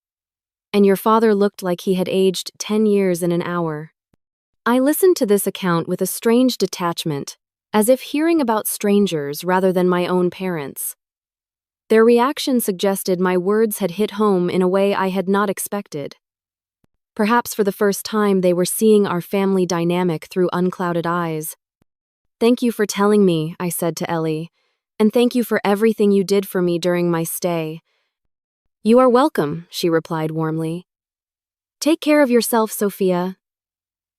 and your father looked like he had aged 10 years in an hour. I listened to this account with a strange detachment, as if hearing about strangers rather than my own parents. Their reaction suggested my words had hit home in a way I had not expected. Perhaps for the first time they were seeing our family dynamic through unclouded eyes. "Thank you for telling me," I said to Ellie, "and thank you for everything you did for me during my stay." "You are welcome," she replied warmly. "Take care of yourself, Sophia.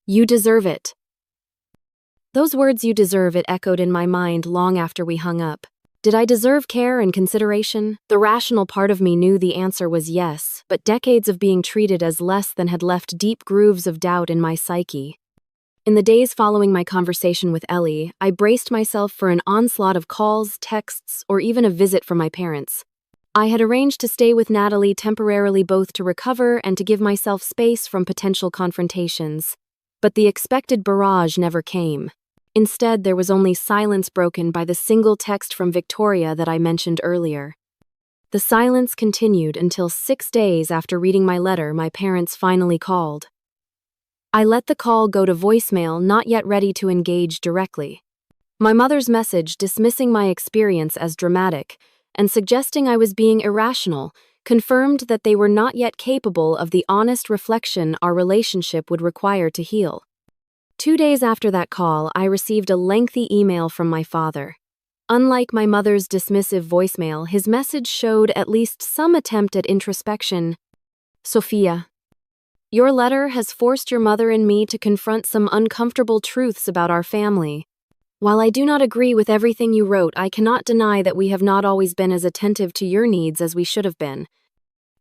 You deserve it." Those words, "you deserve it," echoed in my mind long after we hung up. Did I deserve care and consideration? The rational part of me knew the answer was yes, but decades of being treated as less than had left deep grooves of doubt in my psyche. In the days following my conversation with Ellie, I braced myself for an onslaught of calls, texts, or even a visit from my parents. I had arranged to stay with Natalie temporarily, both to recover and to give myself space from potential confrontations. But the expected barrage never came. Instead, there was only silence, broken by the single text from Victoria that I mentioned earlier. The silence continued until 6 days after reading my letter, my parents finally called. I let the call go to voicemail, not yet ready to engage directly. My mother's message, dismissing my experience as dramatic and suggesting I was being irrational, confirmed that they were not yet capable of the honest reflection our relationship would require to heal. 2 days after that call, I received a lengthy email from my father. Unlike my mother's dismissive voicemail, his message showed at least some attempt at introspection. Sophia, your letter has forced your mother and me to confront some uncomfortable truths about our family. While I do not agree with everything you wrote, I cannot deny that we have not always been as attentive to your needs as we should have been.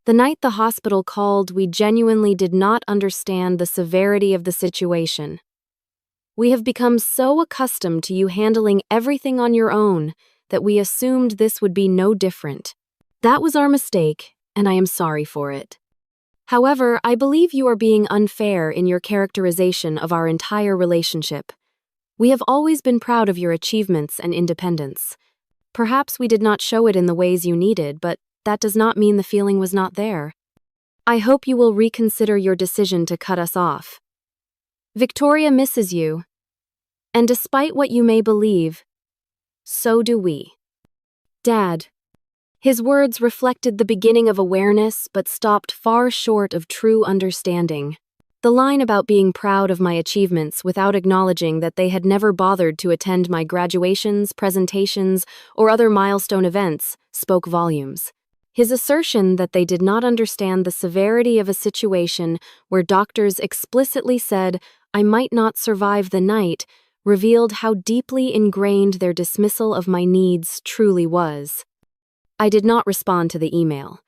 The night the hospital called, we genuinely did not understand the severity of the situation. We have become so accustomed to you handling everything on your own that we assumed this would be no different. That was our mistake, and I am sorry for it. However, I believe you are being unfair in your characterization of our entire relationship. We have always been proud of your achievements and independence. Perhaps we did not show it in the ways you needed, but that does not mean the feeling was not there. I hope you will reconsider your decision to cut us off. Victoria misses you. And despite what you may believe, so do we. Dad. His words reflected the beginning of awareness, but stopped far short of true understanding. The line about being proud of my achievements without acknowledging that they had never bothered to attend my graduations, presentations, or other milestone events spoke volumes. His assertion that they did not understand the severity of a situation where doctors explicitly said I might not survive the night revealed how deeply ingrained their dismissal of my needs truly was. I did not respond to the email.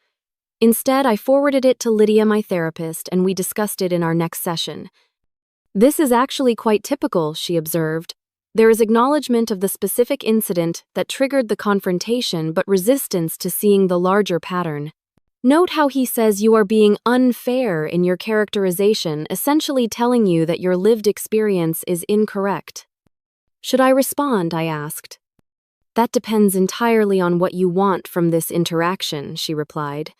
Instead, I forwarded it to Lydia, my therapist, and we discussed it in our next session. This is actually quite typical, she observed. There is acknowledgement of the specific incident that triggered the confrontation but resistance to seeing the larger pattern. Note how he says you are being unfair in your characterization, essentially telling you that your lived experience is incorrect. Should I respond? I asked. That depends entirely on what you want from this interaction, she replied.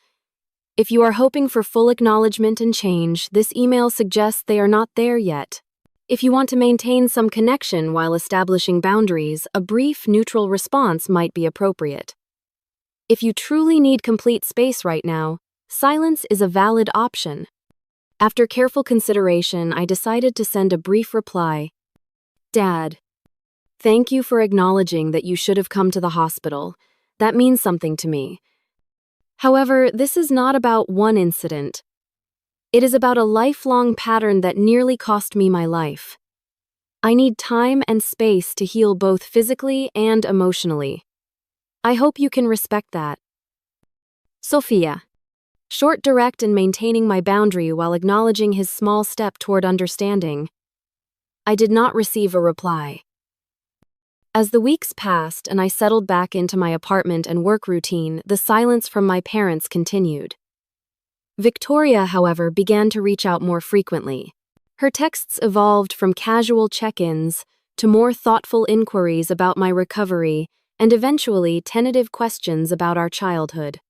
If you are hoping for full acknowledgement and change, this email suggests they are not there yet. If you want to maintain some connection while establishing boundaries, a brief, neutral response might be appropriate. If you truly need complete space right now, silence is a valid option. After careful consideration, I decided to send a brief reply. Dad, thank you for acknowledging that you should have come to the hospital. That means something to me. However, this is not about one incident. It is about a lifelong pattern that nearly cost me my life. I need time and space to heal both physically and emotionally. I hope you can respect that. Sophia. Short, direct, and maintaining my boundary while acknowledging his small step toward understanding. I did not receive a reply. As the weeks passed and I settled back into my apartment and work routine, the silence from my parents continued. Victoria, however, began to reach out more frequently. Her texts evolved from casual check-ins to more thoughtful inquiries about my recovery and eventually tentative questions about our childhood.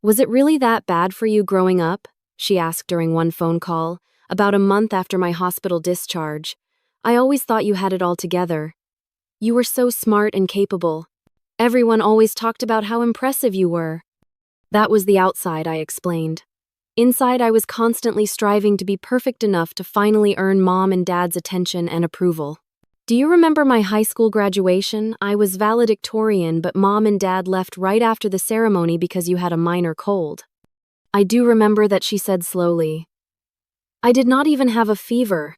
Was it really that bad for you growing up? She asked during one phone call, about a month after my hospital discharge. I always thought you had it all together. You were so smart and capable. Everyone always talked about how impressive you were. That was the outside, I explained. Inside, I was constantly striving to be perfect enough to finally earn Mom and Dad's attention and approval. Do you remember my high school graduation? I was valedictorian, but Mom and Dad left right after the ceremony because you had a minor cold. I do remember that, she said slowly. I did not even have a fever.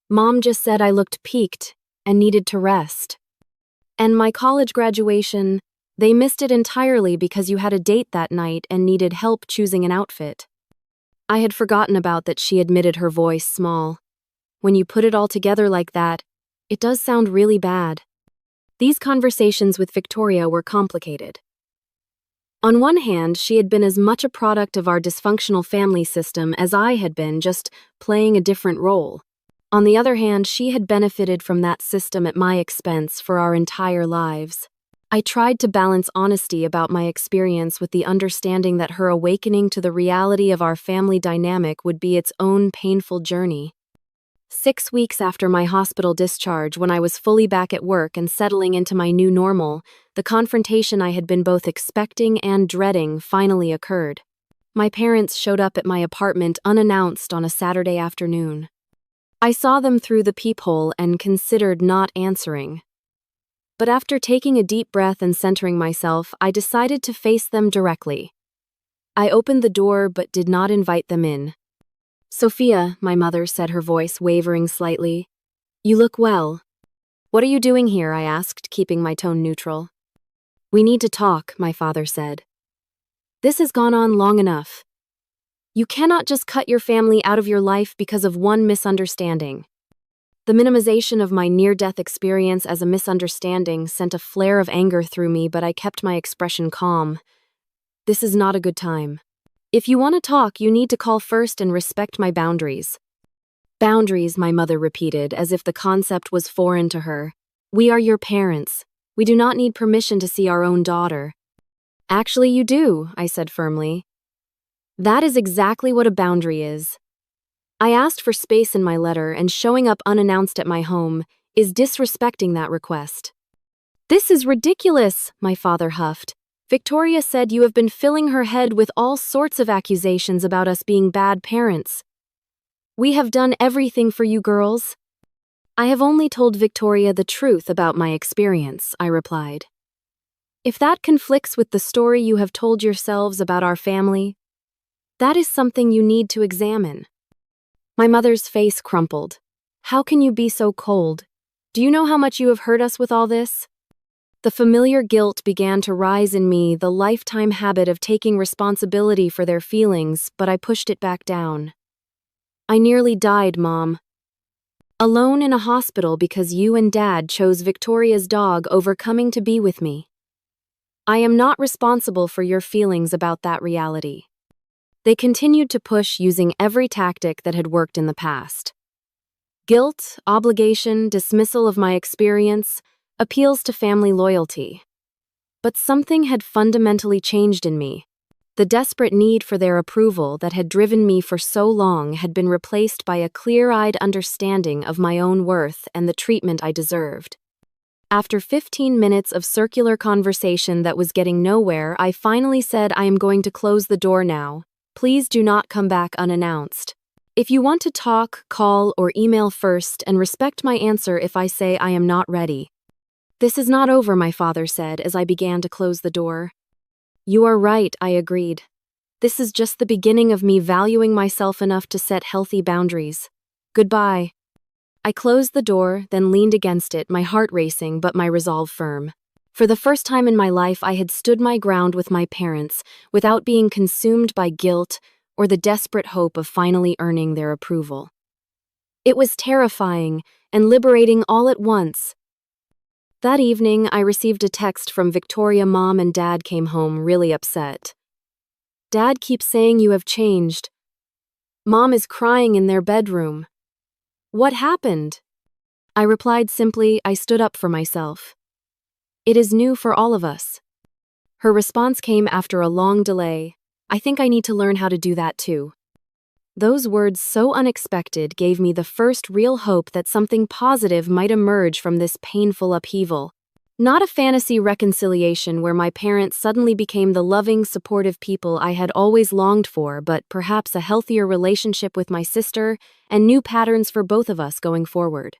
Mom just said I looked peaked and needed to rest. And my college graduation, they missed it entirely because you had a date that night and needed help choosing an outfit. I had forgotten about that, she admitted, her voice small. When you put it all together like that, it does sound really bad. These conversations with Victoria were complicated. On one hand, she had been as much a product of our dysfunctional family system as I had been, just playing a different role. On the other hand, she had benefited from that system at my expense for our entire lives. I tried to balance honesty about my experience with the understanding that her awakening to the reality of our family dynamic would be its own painful journey. 6 weeks after my hospital discharge, when I was fully back at work and settling into my new normal, the confrontation I had been both expecting and dreading finally occurred. My parents showed up at my apartment unannounced on a Saturday afternoon. I saw them through the peephole and considered not answering. But after taking a deep breath and centering myself, I decided to face them directly. I opened the door but did not invite them in. "Sophia," my mother said, her voice wavering slightly. "You look well." "What are you doing here?" I asked, keeping my tone neutral. "We need to talk," my father said. "This has gone on long enough. You cannot just cut your family out of your life because of one misunderstanding." The minimization of my near-death experience as a misunderstanding sent a flare of anger through me, but I kept my expression calm. "This is not a good time. If you want to talk, you need to call first and respect my boundaries." "Boundaries," my mother repeated, as if the concept was foreign to her. "We are your parents. We do not need permission to see our own daughter." "Actually, you do," I said firmly. "That is exactly what a boundary is. I asked for space in my letter, and showing up unannounced at my home is disrespecting that request." "This is ridiculous," my father huffed. "Victoria said you have been filling her head with all sorts of accusations about us being bad parents. We have done everything for you girls." "I have only told Victoria the truth about my experience," I replied. "If that conflicts with the story you have told yourselves about our family, that is something you need to examine." My mother's face crumpled. "How can you be so cold? Do you know how much you have hurt us with all this?" The familiar guilt began to rise in me, the lifetime habit of taking responsibility for their feelings, but I pushed it back down. "I nearly died, Mom. Alone in a hospital because you and Dad chose Victoria's dog over coming to be with me. I am not responsible for your feelings about that reality." They continued to push, using every tactic that had worked in the past. Guilt, obligation, dismissal of my experience, appeals to family loyalty. But something had fundamentally changed in me. The desperate need for their approval that had driven me for so long had been replaced by a clear-eyed understanding of my own worth and the treatment I deserved. After 15 minutes of circular conversation that was getting nowhere, I finally said, "I am going to close the door now. Please do not come back unannounced. If you want to talk, call or email first, and respect my answer if I say I am not ready." "This is not over," my father said as I began to close the door. "You are right," I agreed. "This is just the beginning of me valuing myself enough to set healthy boundaries. Goodbye." I closed the door, then leaned against it, my heart racing but my resolve firm. For the first time in my life, I had stood my ground with my parents without being consumed by guilt or the desperate hope of finally earning their approval. It was terrifying and liberating all at once. That evening, I received a text from Victoria. "Mom and Dad came home really upset. Dad keeps saying you have changed. Mom is crying in their bedroom. What happened?" I replied simply, "I stood up for myself. It is new for all of us." Her response came after a long delay. "I think I need to learn how to do that too." Those words, so unexpected, gave me the first real hope that something positive might emerge from this painful upheaval. Not a fantasy reconciliation where my parents suddenly became the loving, supportive people I had always longed for, but perhaps a healthier relationship with my sister and new patterns for both of us going forward.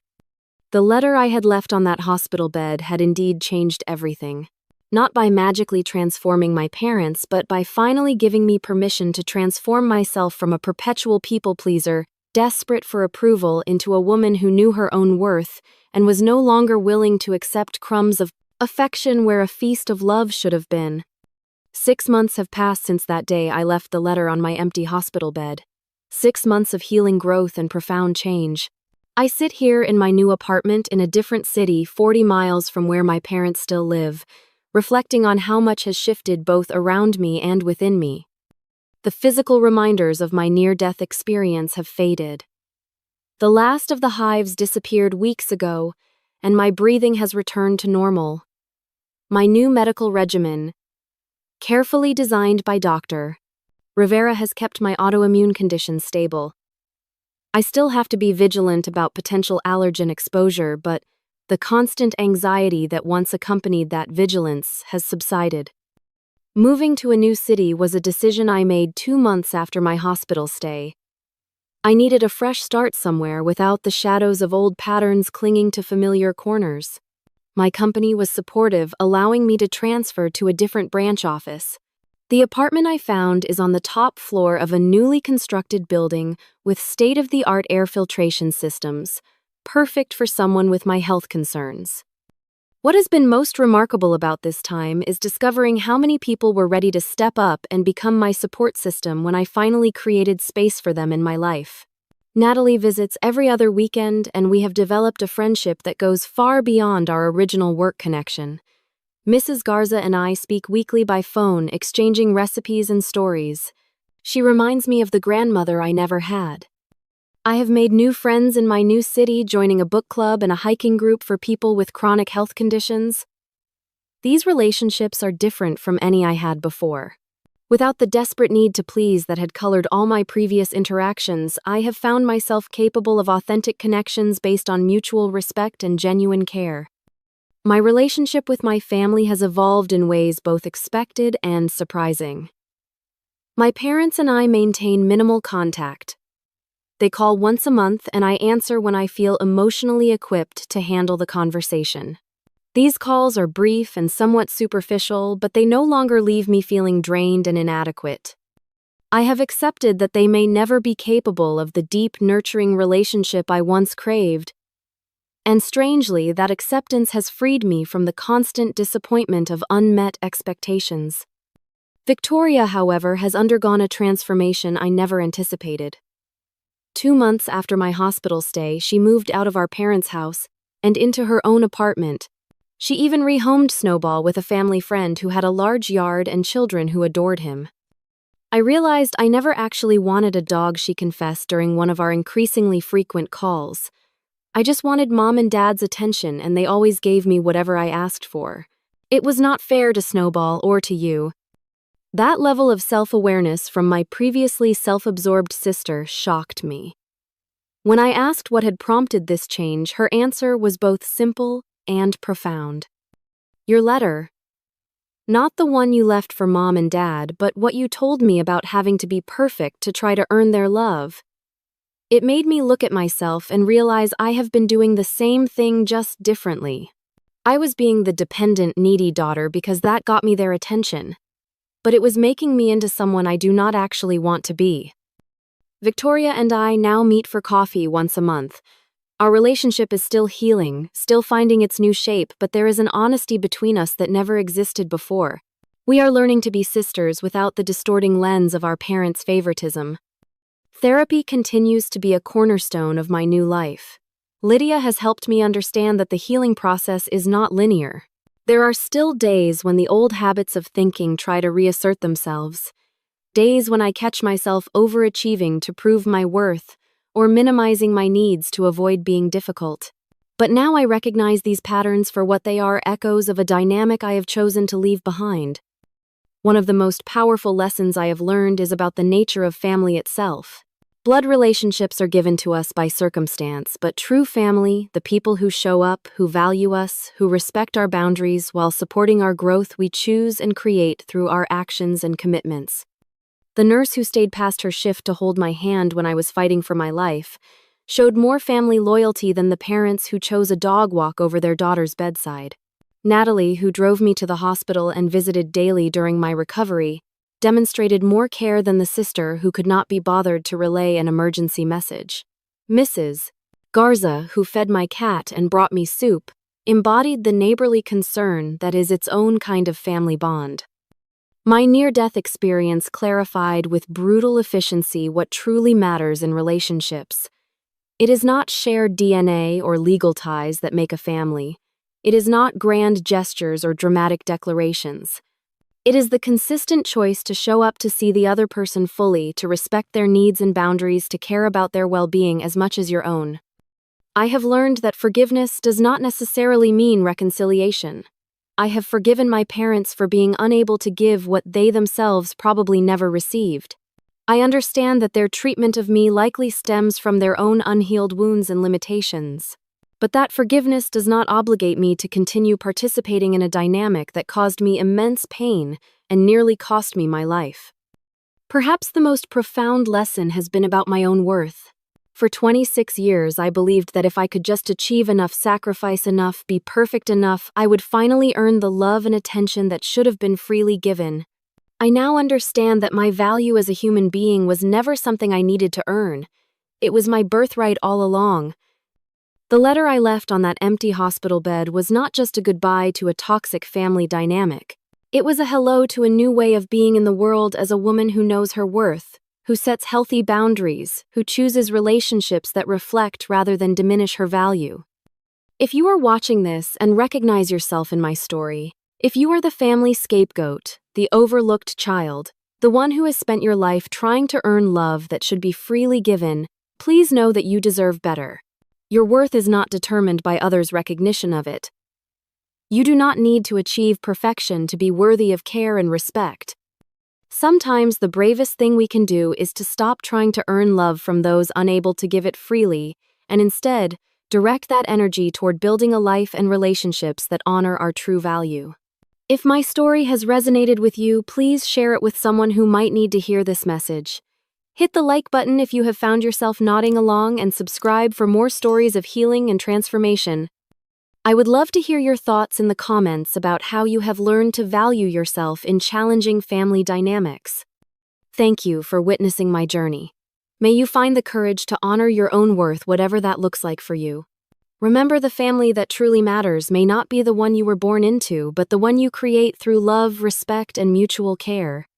The letter I had left on that hospital bed had indeed changed everything. Not by magically transforming my parents, but by finally giving me permission to transform myself from a perpetual people-pleaser, desperate for approval, into a woman who knew her own worth and was no longer willing to accept crumbs of affection where a feast of love should have been. 6 months have passed since that day I left the letter on my empty hospital bed. 6 months of healing growth and profound change. I sit here in my new apartment in a different city 40 miles from where my parents still live, reflecting on how much has shifted both around me and within me. The physical reminders of my near-death experience have faded. The last of the hives disappeared weeks ago, and my breathing has returned to normal. My new medical regimen, carefully designed by Dr. Rivera, has kept my autoimmune condition stable. I still have to be vigilant about potential allergen exposure, but the constant anxiety that once accompanied that vigilance has subsided. Moving to a new city was a decision I made 2 months after my hospital stay. I needed a fresh start somewhere without the shadows of old patterns clinging to familiar corners. My company was supportive, allowing me to transfer to a different branch office. The apartment I found is on the top floor of a newly constructed building with state-of-the-art air filtration systems, perfect for someone with my health concerns. What has been most remarkable about this time is discovering how many people were ready to step up and become my support system when I finally created space for them in my life. Natalie visits every other weekend, and we have developed a friendship that goes far beyond our original work connection. Mrs. Garza and I speak weekly by phone, exchanging recipes and stories. She reminds me of the grandmother I never had. I have made new friends in my new city, joining a book club and a hiking group for people with chronic health conditions. These relationships are different from any I had before. Without the desperate need to please that had colored all my previous interactions, I have found myself capable of authentic connections based on mutual respect and genuine care. My relationship with my family has evolved in ways both expected and surprising. My parents and I maintain minimal contact. They call once a month, and I answer when I feel emotionally equipped to handle the conversation. These calls are brief and somewhat superficial, but they no longer leave me feeling drained and inadequate. I have accepted that they may never be capable of the deep, nurturing relationship I once craved, and strangely, that acceptance has freed me from the constant disappointment of unmet expectations. Victoria, however, has undergone a transformation I never anticipated. 2 months after my hospital stay, she moved out of our parents' house and into her own apartment. She even rehomed Snowball with a family friend who had a large yard and children who adored him. I realized I never actually wanted a dog, she confessed during one of our increasingly frequent calls. I just wanted Mom and Dad's attention, and they always gave me whatever I asked for. It was not fair to Snowball or to you. That level of self-awareness from my previously self-absorbed sister shocked me. When I asked what had prompted this change, her answer was both simple and profound. Your letter. Not the one you left for Mom and Dad, but what you told me about having to be perfect to try to earn their love. It made me look at myself and realize I have been doing the same thing just differently. I was being the dependent, needy daughter because that got me their attention. But it was making me into someone I do not actually want to be. Victoria and I now meet for coffee once a month. Our relationship is still healing, still finding its new shape, but there is an honesty between us that never existed before. We are learning to be sisters without the distorting lens of our parents' favoritism. Therapy continues to be a cornerstone of my new life. Lydia has helped me understand that the healing process is not linear. There are still days when the old habits of thinking try to reassert themselves. Days when I catch myself overachieving to prove my worth, or minimizing my needs to avoid being difficult. But now I recognize these patterns for what they are: echoes of a dynamic I have chosen to leave behind. One of the most powerful lessons I have learned is about the nature of family itself. Blood relationships are given to us by circumstance, but true family, the people who show up, who value us, who respect our boundaries while supporting our growth, we choose and create through our actions and commitments. The nurse who stayed past her shift to hold my hand when I was fighting for my life showed more family loyalty than the parents who chose a dog walk over their daughter's bedside. Natalie, who drove me to the hospital and visited daily during my recovery, demonstrated more care than the sister who could not be bothered to relay an emergency message. Mrs. Garza, who fed my cat and brought me soup, embodied the neighborly concern that is its own kind of family bond. My near-death experience clarified with brutal efficiency what truly matters in relationships. It is not shared DNA or legal ties that make a family. It is not grand gestures or dramatic declarations. It is the consistent choice to show up, to see the other person fully, to respect their needs and boundaries, to care about their well-being as much as your own. I have learned that forgiveness does not necessarily mean reconciliation. I have forgiven my parents for being unable to give what they themselves probably never received. I understand that their treatment of me likely stems from their own unhealed wounds and limitations. But that forgiveness does not obligate me to continue participating in a dynamic that caused me immense pain and nearly cost me my life. Perhaps the most profound lesson has been about my own worth. For 26 years, I believed that if I could just achieve enough, sacrifice enough, be perfect enough, I would finally earn the love and attention that should have been freely given. I now understand that my value as a human being was never something I needed to earn. It was my birthright all along. The letter I left on that empty hospital bed was not just a goodbye to a toxic family dynamic. It was a hello to a new way of being in the world as a woman who knows her worth, who sets healthy boundaries, who chooses relationships that reflect rather than diminish her value. If you are watching this and recognize yourself in my story, if you are the family scapegoat, the overlooked child, the one who has spent your life trying to earn love that should be freely given, please know that you deserve better. Your worth is not determined by others' recognition of it. You do not need to achieve perfection to be worthy of care and respect. Sometimes the bravest thing we can do is to stop trying to earn love from those unable to give it freely, and instead, direct that energy toward building a life and relationships that honor our true value. If my story has resonated with you, please share it with someone who might need to hear this message. Hit the like button if you have found yourself nodding along, and subscribe for more stories of healing and transformation. I would love to hear your thoughts in the comments about how you have learned to value yourself in challenging family dynamics. Thank you for witnessing my journey. May you find the courage to honor your own worth, whatever that looks like for you. Remember, the family that truly matters may not be the one you were born into, but the one you create through love, respect, and mutual care.